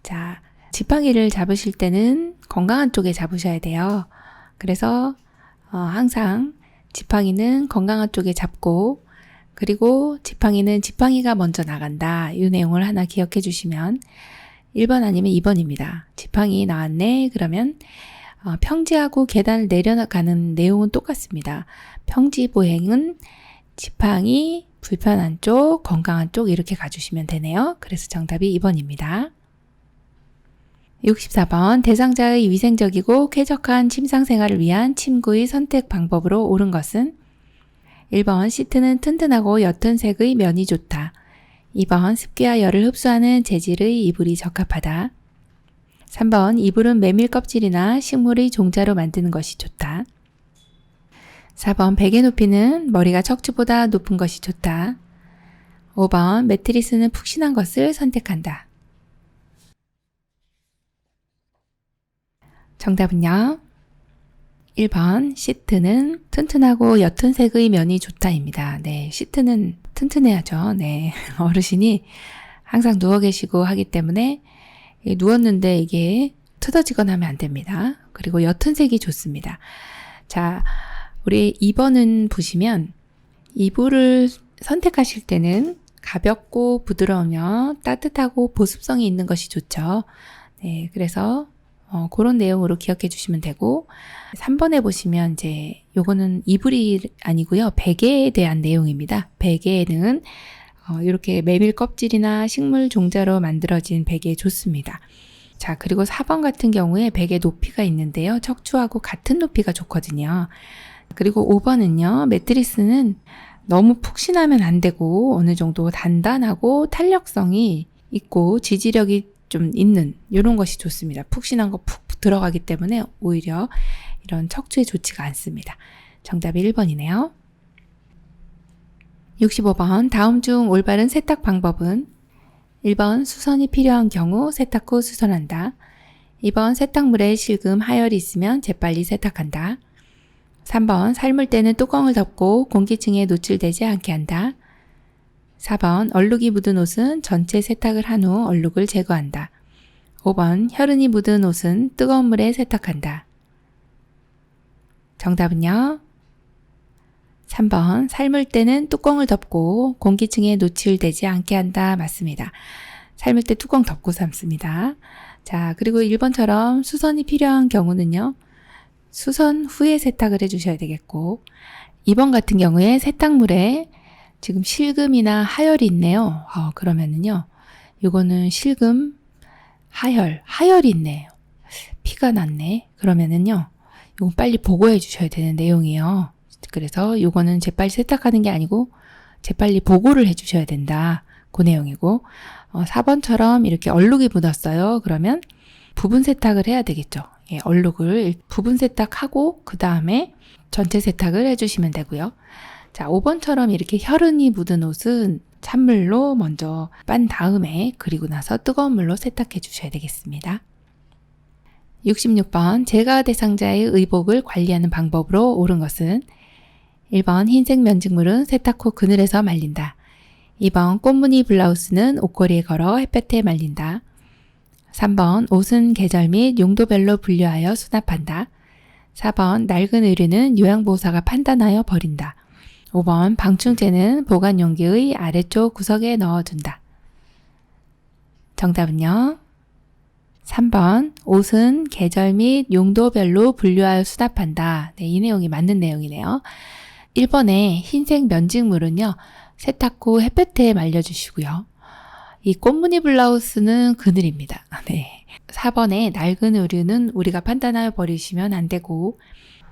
자, 지팡이를 잡으실 때는 건강한 쪽에 잡으셔야 돼요. 그래서 항상 지팡이는 건강한 쪽에 잡고 그리고 지팡이는 지팡이가 먼저 나간다. 이 내용을 하나 기억해 주시면 1번 아니면 2번입니다. 지팡이 나왔네. 그러면 평지하고 계단을 내려가는 내용은 똑같습니다. 평지 보행은 지팡이, 불편한 쪽, 건강한 쪽 이렇게 가주시면 되네요. 그래서 정답이 2번입니다. 64번 대상자의 위생적이고 쾌적한 침상생활을 위한 침구의 선택 방법으로 옳은 것은 1번 시트는 튼튼하고 옅은 색의 면이 좋다. 2번 습기와 열을 흡수하는 재질의 이불이 적합하다. 3번 이불은 메밀 껍질이나 식물의 종자로 만드는 것이 좋다. 4번 베개 높이는 머리가 척추보다 높은 것이 좋다. 5번 매트리스는 푹신한 것을 선택한다. 정답은요? 1번 시트는 튼튼하고 옅은 색의 면이 좋다입니다. 네, 시트는 튼튼해야죠. 네, 어르신이 항상 누워 계시고 하기 때문에 누웠는데 이게 틀어지거나 하면 안 됩니다. 그리고 옅은 색이 좋습니다. 자, 우리 2번은 보시면 이불을 선택하실 때는 가볍고 부드러우며 따뜻하고 보습성이 있는 것이 좋죠. 네, 그래서 그런 내용으로 기억해 주시면 되고 3번에 보시면 이제 요거는 이불이 아니고요. 베개에 대한 내용입니다. 베개는 이렇게 메밀 껍질이나 식물 종자로 만들어진 베개 좋습니다. 자, 그리고 4번 같은 경우에 베개 높이가 있는데요. 척추하고 같은 높이가 좋거든요. 그리고 5번은요. 매트리스는 너무 푹신하면 안 되고 어느 정도 단단하고 탄력성이 있고 지지력이 좀 있는 이런 것이 좋습니다. 푹신한 거 푹 들어가기 때문에 오히려 이런 척추에 좋지가 않습니다. 정답이 1번이네요. 65번 다음 중 올바른 세탁 방법은 1번 수선이 필요한 경우 세탁 후 수선한다. 2번 세탁물에 실금, 하열이 있으면 재빨리 세탁한다. 3번 삶을 때는 뚜껑을 덮고 공기층에 노출되지 않게 한다. 4번 얼룩이 묻은 옷은 전체 세탁을 한 후 얼룩을 제거한다. 5번 혈흔이 묻은 옷은 뜨거운 물에 세탁한다. 정답은요? 3번 삶을 때는 뚜껑을 덮고 공기층에 노출되지 않게 한다. 맞습니다. 삶을 때 뚜껑 덮고 삶습니다. 자, 그리고 1번처럼 수선이 필요한 경우는요. 수선 후에 세탁을 해주셔야 되겠고 2번 같은 경우에 세탁물에 지금 실금이나 하열이 있네요. 그러면은요. 이거는 실금, 하열이 있네요. 피가 났네. 그러면은요. 이건 빨리 보고해 주셔야 되는 내용이에요. 그래서 이거는 재빨리 세탁하는 게 아니고 재빨리 보고를 해 주셔야 된다. 그 내용이고 4번처럼 이렇게 얼룩이 묻었어요. 그러면 부분 세탁을 해야 되겠죠. 예, 얼룩을 부분 세탁하고 그 다음에 전체 세탁을 해주시면 되고요. 자, 5번처럼 이렇게 혈흔이 묻은 옷은 찬물로 먼저 빤 다음에 그리고 나서 뜨거운 물로 세탁해 주셔야 되겠습니다. 66번 제가 대상자의 의복을 관리하는 방법으로 옳은 것은 1번 흰색 면직물은 세탁 후 그늘에서 말린다. 2번 꽃무늬 블라우스는 옷걸이에 걸어 햇볕에 말린다. 3번 옷은 계절 및 용도별로 분류하여 수납한다. 4번 낡은 의류는 요양보호사가 판단하여 버린다. 5번 방충제는 보관 용기의 아래쪽 구석에 넣어둔다. 정답은요. 3번 옷은 계절 및 용도별로 분류하여 수납한다. 네, 이 내용이 맞는 내용이네요. 1번의 흰색 면직물은요. 세탁 후 햇볕에 말려주시고요. 이 꽃무늬 블라우스는 그늘입니다. 네. 4번의 낡은 의류는 우리가 판단하여 버리시면 안 되고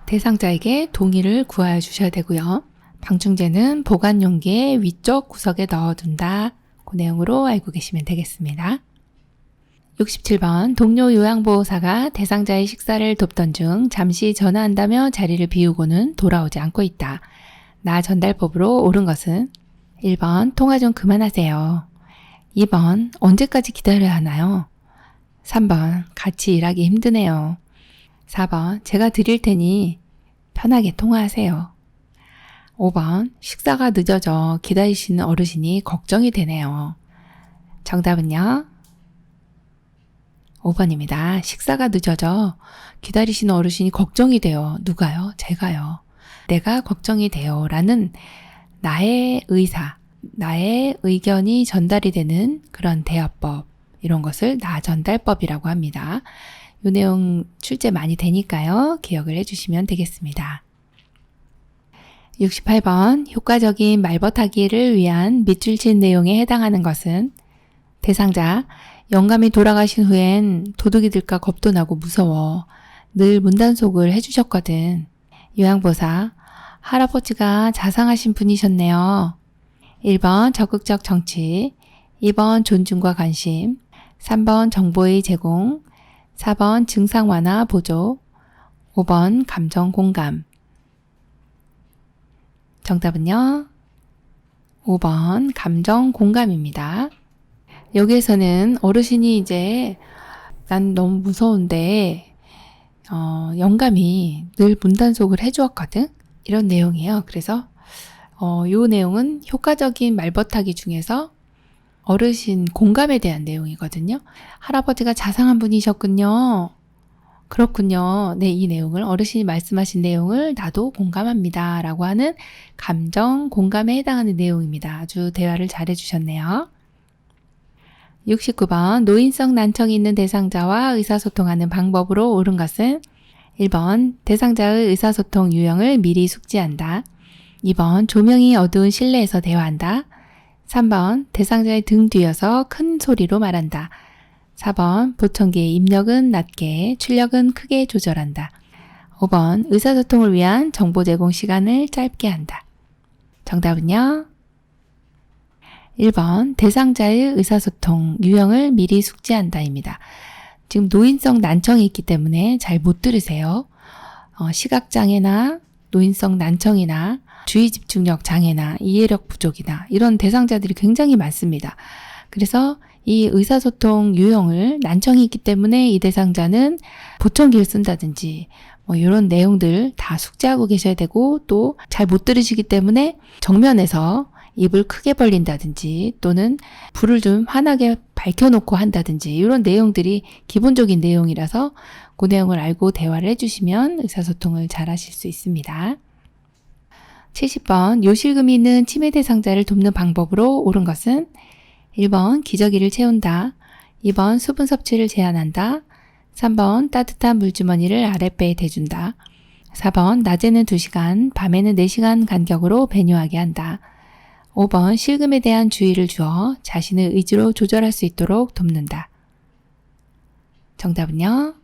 대상자에게 동의를 구하여 주셔야 되고요. 방충제는 보관 용기의 위쪽 구석에 넣어둔다. 그 내용으로 알고 계시면 되겠습니다. 67번 동료 요양보호사가 대상자의 식사를 돕던 중 잠시 전화한다며 자리를 비우고는 돌아오지 않고 있다. 나 전달법으로 옳은 것은 1번 통화 좀 그만하세요. 2번 언제까지 기다려야 하나요? 3번 같이 일하기 힘드네요. 4번 제가 드릴 테니 편하게 통화하세요. 5번 식사가 늦어져 기다리시는 어르신이 걱정이 되네요. 정답은요? 5번입니다. 식사가 늦어져 기다리시는 어르신이 걱정이 돼요. 누가요? 제가요. 내가 걱정이 돼요. 라는 나의 의사, 나의 의견이 전달이 되는 그런 대화법, 이런 것을 나 전달법이라고 합니다. 이 내용 출제 많이 되니까요. 기억을 해주시면 되겠습니다. 68번 효과적인 말벗하기를 위한 밑줄 친 내용에 해당하는 것은 대상자 영감이 돌아가신 후엔 도둑이 들까 겁도 나고 무서워 늘 문단속을 해주셨거든. 요양보호사 할아버지가 자상하신 분이셨네요. 1번 적극적 정치, 2번 존중과 관심, 3번 정보의 제공, 4번 증상 완화 보조, 5번 감정 공감. 정답은요? 5번 감정 공감입니다. 여기에서는 어르신이 이제 난 너무 무서운데 영감이 늘 문단속을 해주었거든? 이런 내용이에요. 그래서 이 내용은 효과적인 말벗하기 중에서 어르신 공감에 대한 내용이거든요. 할아버지가 자상한 분이셨군요. 그렇군요. 네, 이 내용을 어르신이 말씀하신 내용을 나도 공감합니다. 라고 하는 감정 공감에 해당하는 내용입니다. 아주 대화를 잘 해주셨네요. 69번 노인성 난청이 있는 대상자와 의사소통하는 방법으로 옳은 것은 1번 대상자의 의사소통 유형을 미리 숙지한다. 2번 조명이 어두운 실내에서 대화한다. 3번 대상자의 등 뒤여서 큰 소리로 말한다. 4번 보청기의 입력은 낮게, 출력은 크게 조절한다. 5번 의사소통을 위한 정보 제공 시간을 짧게 한다. 정답은요? 1번 대상자의 의사소통 유형을 미리 숙지한다입니다. 지금 노인성 난청이 있기 때문에 잘 못 들으세요. 시각장애나 노인성 난청이나 주의집중력 장애나 이해력 부족이나 이런 대상자들이 굉장히 많습니다. 그래서 이 의사소통 유형을 난청이 있기 때문에 이 대상자는 보청기를 쓴다든지 이런 내용들 다 숙지하고 계셔야 되고 또 잘 못 들으시기 때문에 정면에서 입을 크게 벌린다든지 또는 불을 좀 환하게 밝혀놓고 한다든지 이런 내용들이 기본적인 내용이라서 그 내용을 알고 대화를 해주시면 의사소통을 잘 하실 수 있습니다. 70번 요실금이 있는 치매 대상자를 돕는 방법으로 옳은 것은 1번 기저귀를 채운다. 2번 수분 섭취를 제한한다. 3번 따뜻한 물주머니를 아랫배에 대준다. 4번 낮에는 2시간, 밤에는 4시간 간격으로 배뇨하게 한다. 5번 실금에 대한 주의를 주어 자신의 의지로 조절할 수 있도록 돕는다. 정답은요?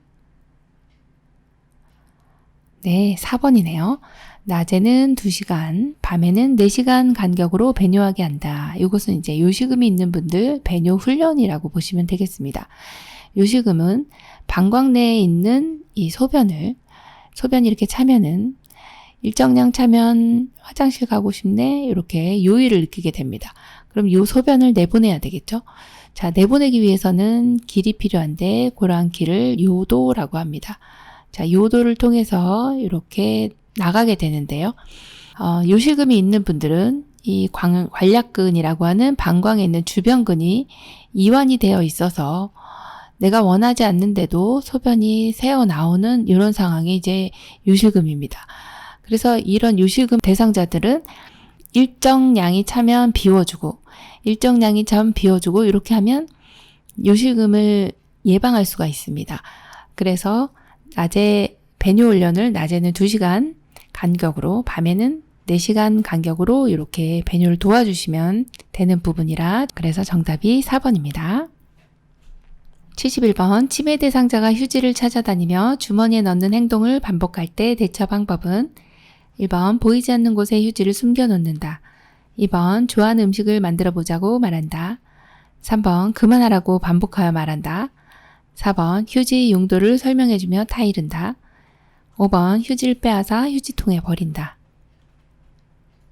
네, 4번이네요. 낮에는 2시간, 밤에는 4시간 간격으로 배뇨하게 한다. 이것은 이제 요실금이 있는 분들 배뇨 훈련이라고 보시면 되겠습니다. 요실금은 방광 내에 있는 이 소변이 이렇게 차면은 일정량 차면 화장실 가고 싶네 이렇게 요의를 느끼게 됩니다. 그럼 요 소변을 내보내야 되겠죠? 자, 내보내기 위해서는 길이 필요한데 그러한 길을 요도라고 합니다. 자, 요도를 통해서 이렇게 나가게 되는데요. 요실금이 있는 분들은 이 관략근이라고 하는 방광에 있는 주변근이 이완이 되어 있어서 내가 원하지 않는데도 소변이 새어 나오는 이런 상황이 이제 요실금입니다. 그래서 이런 요실금 대상자들은 일정량이 차면 비워주고 일정량이 차면 비워주고 이렇게 하면 요실금을 예방할 수가 있습니다. 그래서 낮에 배뇨 훈련을 낮에는 2시간 간격으로 밤에는 4시간 간격으로 이렇게 배뇨를 도와주시면 되는 부분이라 그래서 정답이 4번입니다. 71번 치매 대상자가 휴지를 찾아다니며 주머니에 넣는 행동을 반복할 때 대처 방법은 1번 보이지 않는 곳에 휴지를 숨겨놓는다. 2번 좋아하는 음식을 만들어 보자고 말한다. 3번 그만하라고 반복하여 말한다. 4번 휴지 용도를 설명해주며 타이른다. 5번 휴지를 빼앗아 휴지통에 버린다.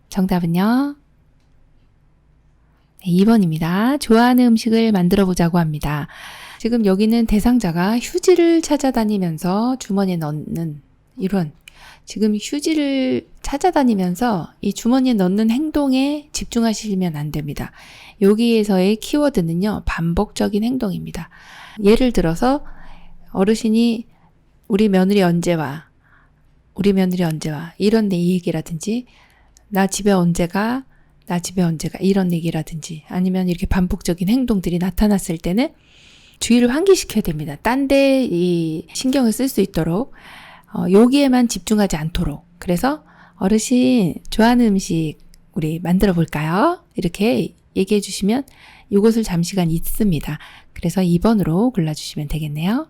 정답은요? 2번입니다. 좋아하는 음식을 만들어 보자고 합니다. 지금 여기는 대상자가 휴지를 찾아다니면서 주머니에 넣는 이런 지금 휴지를 찾아다니면서 이 주머니에 넣는 행동에 집중하시면 안 됩니다. 여기에서의 키워드는요. 반복적인 행동입니다. 예를 들어서 어르신이 우리 며느리 언제 와? 우리 며느리 언제 와? 이런 내 얘기라든지 나 집에 언제 가? 나 집에 언제 가? 이런 얘기라든지 아니면 이렇게 반복적인 행동들이 나타났을 때는 주의를 환기시켜야 됩니다. 딴 데 이 신경을 쓸 수 있도록 여기에만 집중하지 않도록 그래서 어르신 좋아하는 음식 우리 만들어 볼까요? 이렇게 얘기해 주시면 이것을 잠시간 있습니다. 그래서 2번으로 골라주시면 되겠네요.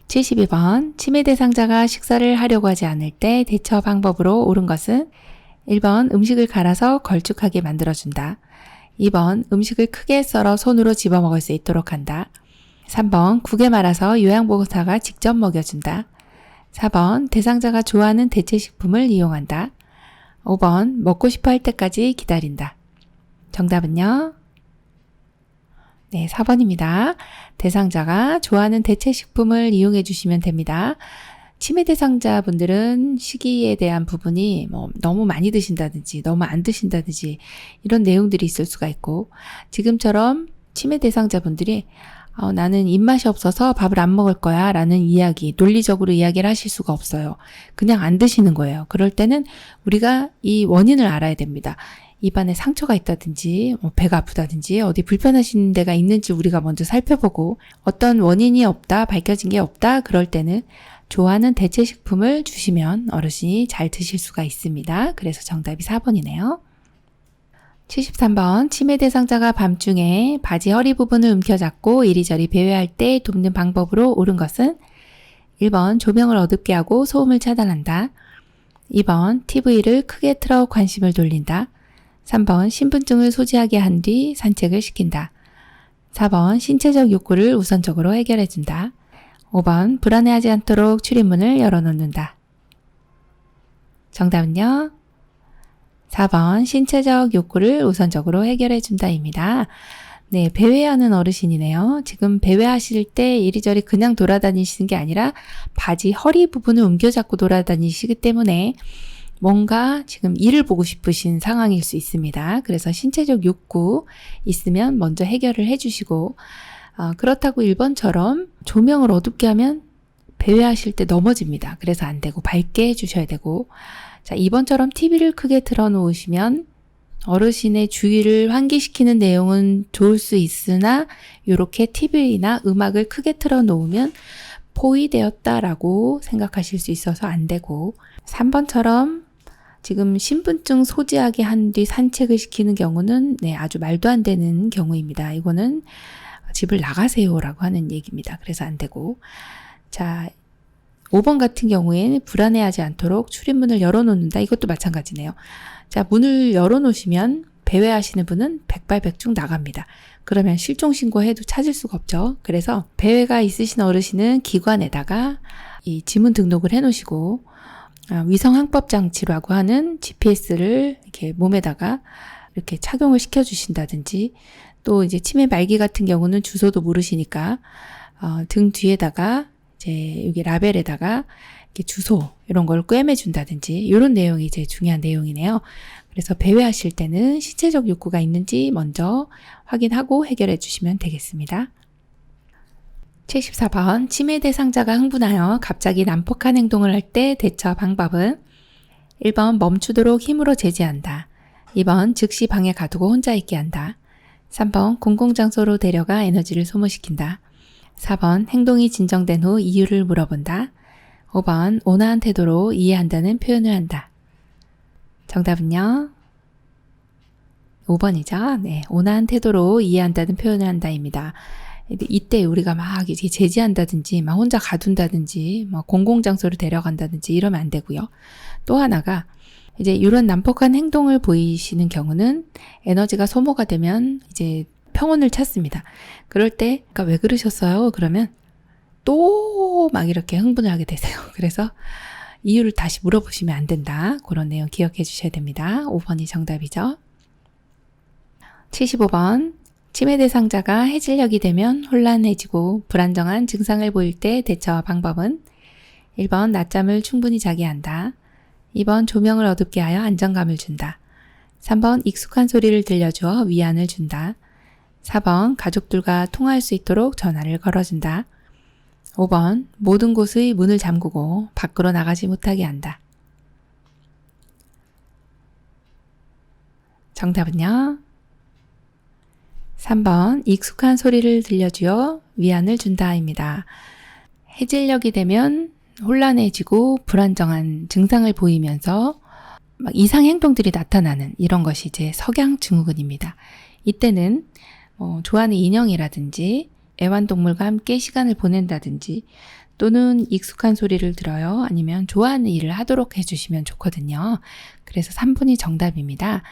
72번 치매 대상자가 식사를 하려고 하지 않을 때 대처 방법으로 옳은 것은 1번 음식을 갈아서 걸쭉하게 만들어준다. 2번 음식을 크게 썰어 손으로 집어먹을 수 있도록 한다. 3번 국에 말아서 요양보호사가 직접 먹여준다. 4번 대상자가 좋아하는 대체식품을 이용한다. 5번 먹고 싶어 할 때까지 기다린다. 정답은요? 네, 4번입니다. 대상자가 좋아하는 대체식품을 이용해 주시면 됩니다. 치매 대상자분들은 식이에 대한 부분이 너무 많이 드신다든지 너무 안 드신다든지 이런 내용들이 있을 수가 있고 지금처럼 치매 대상자분들이 나는 입맛이 없어서 밥을 안 먹을 거야 라는 이야기, 논리적으로 이야기를 하실 수가 없어요. 그냥 안 드시는 거예요. 그럴 때는 우리가 이 원인을 알아야 됩니다. 입안에 상처가 있다든지 배가 아프다든지 어디 불편하신 데가 있는지 우리가 먼저 살펴보고 어떤 원인이 없다, 밝혀진 게 없다 그럴 때는 좋아하는 대체식품을 주시면 어르신이 잘 드실 수가 있습니다. 그래서 정답이 4번이네요. 73번 치매 대상자가 밤중에 바지 허리 부분을 움켜잡고 이리저리 배회할 때 돕는 방법으로 옳은 것은 1번 조명을 어둡게 하고 소음을 차단한다. 2번 TV를 크게 틀어 관심을 돌린다. 3번 신분증을 소지하게 한 뒤 산책을 시킨다. 4번 신체적 욕구를 우선적으로 해결해준다. 5번 불안해하지 않도록 출입문을 열어놓는다. 정답은요? 4번 신체적 욕구를 우선적으로 해결해준다입니다. 네, 배회하는 어르신이네요. 지금 배회하실 때 이리저리 그냥 돌아다니시는 게 아니라 바지 허리 부분을 움켜잡고 돌아다니시기 때문에 뭔가 지금 일을 보고 싶으신 상황일 수 있습니다. 그래서 신체적 욕구 있으면 먼저 해결을 해주시고 그렇다고 1번처럼 조명을 어둡게 하면 배회하실 때 넘어집니다. 그래서 안 되고 밝게 해주셔야 되고 자 2번처럼 TV를 크게 틀어놓으시면 어르신의 주의를 환기시키는 내용은 좋을 수 있으나 이렇게 TV나 음악을 크게 틀어놓으면 포위되었다라고 생각하실 수 있어서 안 되고 3번처럼 지금 신분증 소지하게 한 뒤 산책을 시키는 경우는 아주 말도 안 되는 경우입니다. 이거는 집을 나가세요라고 하는 얘기입니다. 그래서 안 되고 자 5번 같은 경우에는 불안해하지 않도록 출입문을 열어놓는다. 이것도 마찬가지네요. 자 문을 열어놓으시면 배회하시는 분은 백발백중 나갑니다. 그러면 실종신고해도 찾을 수가 없죠. 그래서 배회가 있으신 어르신은 기관에다가 이 지문 등록을 해놓으시고 위성항법장치라고 하는 GPS를 이렇게 몸에다가 이렇게 착용을 시켜주신다든지 또 이제 치매 말기 같은 경우는 주소도 모르시니까 등 뒤에다가 이제 여기 라벨에다가 이렇게 주소 이런 걸 꿰매준다든지 이런 내용이 이제 중요한 내용이네요. 그래서 배회하실 때는 신체적 욕구가 있는지 먼저 확인하고 해결해 주시면 되겠습니다. 74번 치매 대상자가 흥분하여 갑자기 난폭한 행동을 할 때 대처 방법은 1번 멈추도록 힘으로 제지한다. 2번 즉시 방에 가두고 혼자 있게 한다. 3번 공공장소로 데려가 에너지를 소모시킨다. 4번 행동이 진정된 후 이유를 물어본다. 5번 온화한 태도로 이해한다는 표현을 한다. 정답은요? 5번이죠. 네, 온화한 태도로 이해한다는 표현을 한다입니다. 이때 우리가 막 이제 제지한다든지, 막 혼자 가둔다든지, 막 공공장소로 데려간다든지 이러면 안 되고요. 또 하나가 이제 이런 난폭한 행동을 보이시는 경우는 에너지가 소모가 되면 이제 평온을 찾습니다. 그럴 때, 그러니까 왜 그러셨어요? 그러면 또 막 이렇게 흥분을 하게 되세요. 그래서 이유를 다시 물어보시면 안 된다. 그런 내용 기억해 주셔야 됩니다. 5번이 정답이죠. 75번 치매 대상자가 해질녘이 되면 혼란해지고 불안정한 증상을 보일 때 대처 방법은 1번 낮잠을 충분히 자게 한다. 2번 조명을 어둡게 하여 안정감을 준다. 3번 익숙한 소리를 들려주어 위안을 준다. 4번 가족들과 통화할 수 있도록 전화를 걸어준다. 5번 모든 곳의 문을 잠그고 밖으로 나가지 못하게 한다. 정답은요? 3번 익숙한 소리를 들려주어 위안을 준다입니다. 해질녘이 되면 혼란해지고 불안정한 증상을 보이면서 막 이상 행동들이 나타나는 이런 것이 이제 석양 증후군입니다. 이때는 좋아하는 인형이라든지 애완동물과 함께 시간을 보낸다든지 또는 익숙한 소리를 들어요. 아니면 좋아하는 일을 하도록 해주시면 좋거든요. 그래서 3번이 정답입니다.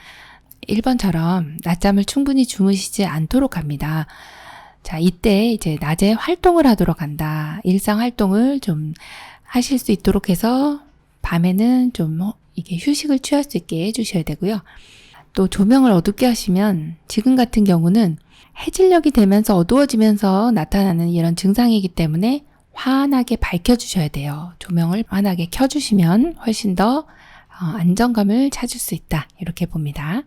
1번처럼 낮잠을 충분히 주무시지 않도록 합니다. 자, 이때 이제 낮에 활동을 하도록 한다. 일상 활동을 좀 하실 수 있도록 해서 밤에는 좀 이게 휴식을 취할 수 있게 해주셔야 되고요. 또 조명을 어둡게 하시면 지금 같은 경우는 해질녘이 되면서 어두워지면서 나타나는 이런 증상이기 때문에 환하게 밝혀주셔야 돼요. 조명을 환하게 켜주시면 훨씬 더 안정감을 찾을 수 있다. 이렇게 봅니다.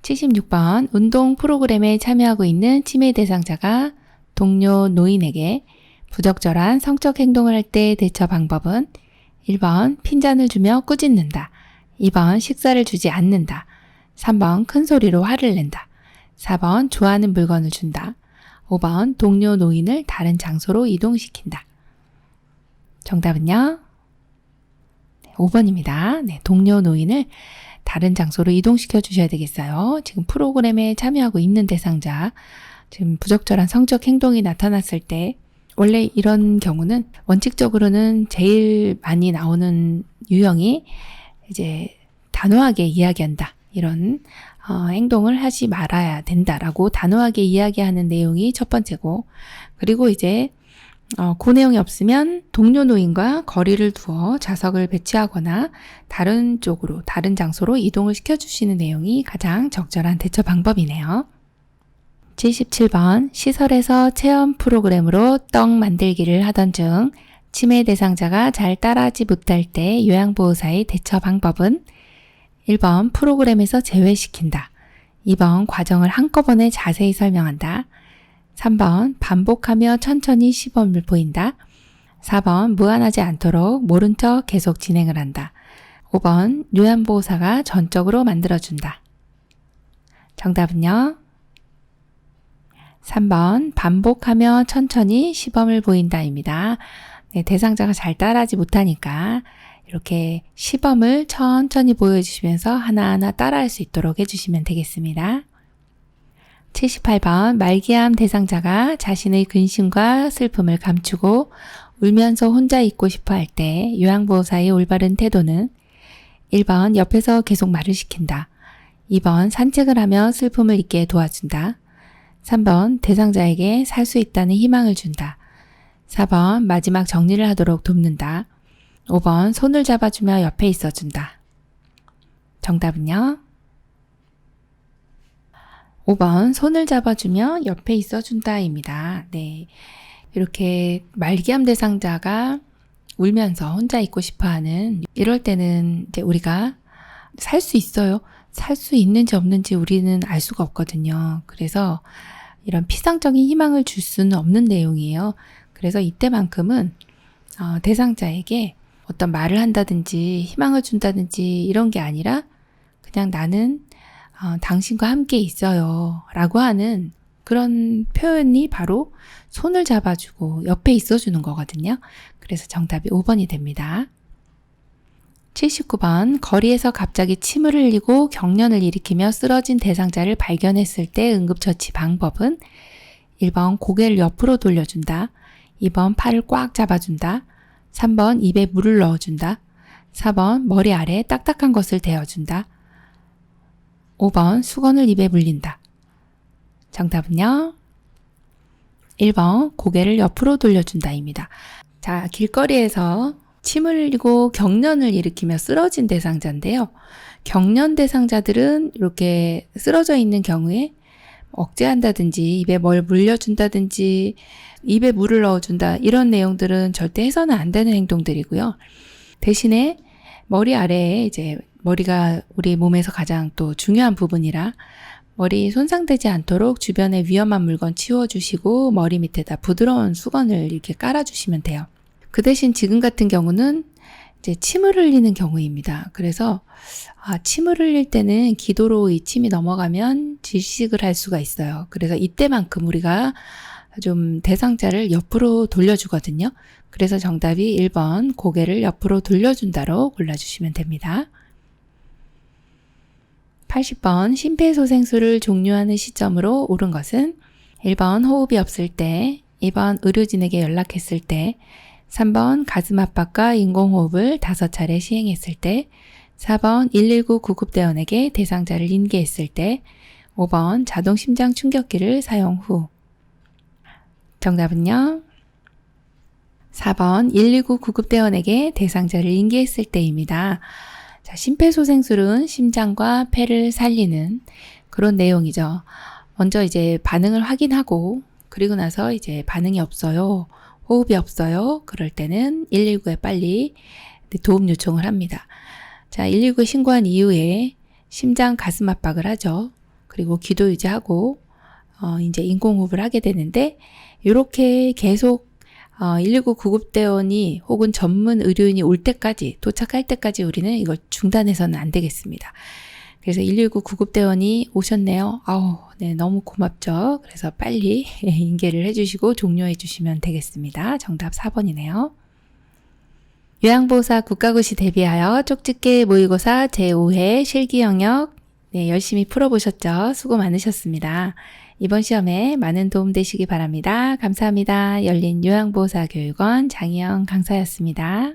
76번 운동 프로그램에 참여하고 있는 치매 대상자가 동료 노인에게 부적절한 성적 행동을 할 때 대처 방법은 1번 핀잔을 주며 꾸짖는다. 2번 식사를 주지 않는다. 3번 큰 소리로 화를 낸다. 4번 좋아하는 물건을 준다. 5번 동료 노인을 다른 장소로 이동시킨다. 정답은요? 5번입니다. 네, 동료 노인을 다른 장소로 이동시켜 주셔야 되겠어요. 지금 프로그램에 참여하고 있는 대상자, 지금 부적절한 성적 행동이 나타났을 때 원래 이런 경우는 원칙적으로는 제일 많이 나오는 유형이 이제 단호하게 이야기한다. 이런 행동을 하지 말아야 된다라고 단호하게 이야기하는 내용이 첫 번째고, 그리고 이제 그 내용이 없으면 동료 노인과 거리를 두어 좌석을 배치하거나 다른 쪽으로, 다른 장소로 이동을 시켜주시는 내용이 가장 적절한 대처 방법이네요. 77번 시설에서 체험 프로그램으로 떡 만들기를 하던 중 치매 대상자가 잘 따라하지 못할 때 요양보호사의 대처 방법은 1번 프로그램에서 제외시킨다. 2번 과정을 한꺼번에 자세히 설명한다. 3번 반복하며 천천히 시범을 보인다. 4번 무안하지 않도록 모른 척 계속 진행을 한다. 5번 요양보호사가 전적으로 만들어준다. 정답은요? 3번 반복하며 천천히 시범을 보인다입니다. 네, 대상자가 잘 따라하지 못하니까 이렇게 시범을 천천히 보여주시면서 하나하나 따라할 수 있도록 해주시면 되겠습니다. 78번 말기암 대상자가 자신의 근심과 슬픔을 감추고 울면서 혼자 있고 싶어 할 때 요양보호사의 올바른 태도는 1번 옆에서 계속 말을 시킨다. 2번 산책을 하며 슬픔을 잊게 도와준다. 3번 대상자에게 살 수 있다는 희망을 준다. 4번 마지막 정리를 하도록 돕는다. 5번 손을 잡아주며 옆에 있어준다. 정답은요? 5번 손을 잡아주며 옆에 있어준다입니다. 네, 이렇게 말기암 대상자가 울면서 혼자 있고 싶어하는 이럴 때는 이제 우리가 살 수 있어요. 살 수 있는지 없는지 우리는 알 수가 없거든요. 그래서 이런 피상적인 희망을 줄 수는 없는 내용이에요. 그래서 이때만큼은 대상자에게 어떤 말을 한다든지 희망을 준다든지 이런 게 아니라 그냥 나는 당신과 함께 있어요 라고 하는 그런 표현이 바로 손을 잡아주고 옆에 있어주는 거거든요. 그래서 정답이 5번이 됩니다. 79번 거리에서 갑자기 침을 흘리고 경련을 일으키며 쓰러진 대상자를 발견했을 때 응급처치 방법은 1번 고개를 옆으로 돌려준다. 2번 팔을 꽉 잡아준다. 3번 입에 물을 넣어준다. 4번 머리 아래 딱딱한 것을 대어준다. 5번 수건을 입에 물린다. 정답은요? 1번 고개를 옆으로 돌려준다입니다. 자, 길거리에서 침을 흘리고 경련을 일으키며 쓰러진 대상자인데요. 경련 대상자들은 이렇게 쓰러져 있는 경우에 억제한다든지 입에 뭘 물려준다든지 입에 물을 넣어준다 이런 내용들은 절대 해서는 안 되는 행동들이고요. 대신에 머리 아래에 이제 머리가 우리 몸에서 가장 또 중요한 부분이라 머리 손상되지 않도록 주변에 위험한 물건 치워주시고 머리 밑에다 부드러운 수건을 이렇게 깔아주시면 돼요. 그 대신 지금 같은 경우는 이제 침을 흘리는 경우입니다. 그래서 침을 흘릴 때는 기도로 이 침이 넘어가면 질식을 할 수가 있어요. 그래서 이때만큼 우리가 좀 대상자를 옆으로 돌려주거든요. 그래서 정답이 1번 고개를 옆으로 돌려준다로 골라주시면 됩니다. 80번 심폐소생술을 종료하는 시점으로 옳은 것은 1번 호흡이 없을 때, 2번 의료진에게 연락했을 때, 3번 가슴 압박과 인공호흡을 5차례 시행했을 때, 4번 119 구급대원에게 대상자를 인계했을 때, 5번 자동 심장 충격기를 사용 후. 정답은요? 4번 119 구급대원에게 대상자를 인계했을 때입니다. 자, 심폐소생술은 심장과 폐를 살리는 그런 내용이죠. 먼저 이제 반응을 확인하고 그리고 나서 이제 반응이 없어요. 호흡이 없어요. 그럴 때는 119에 빨리 도움 요청을 합니다. 자, 119에 신고한 이후에 심장 가슴 압박을 하죠. 그리고 기도 유지하고 이제 인공호흡을 하게 되는데 이렇게 계속 119 구급대원이 혹은 전문 의료인이 올 때까지 도착할 때까지 우리는 이걸 중단해서는 안 되겠습니다. 그래서 119 구급대원이 오셨네요. 네, 너무 고맙죠. 그래서 빨리 인계를 해주시고 종료해 주시면 되겠습니다. 정답 4번이네요. 요양보호사 국가고시 대비하여 쪽집게 모의고사 제5회 실기 영역 열심히 풀어보셨죠? 수고 많으셨습니다. 이번 시험에 많은 도움 되시기 바랍니다. 감사합니다. 열린 요양보호사 교육원 장희영 강사였습니다.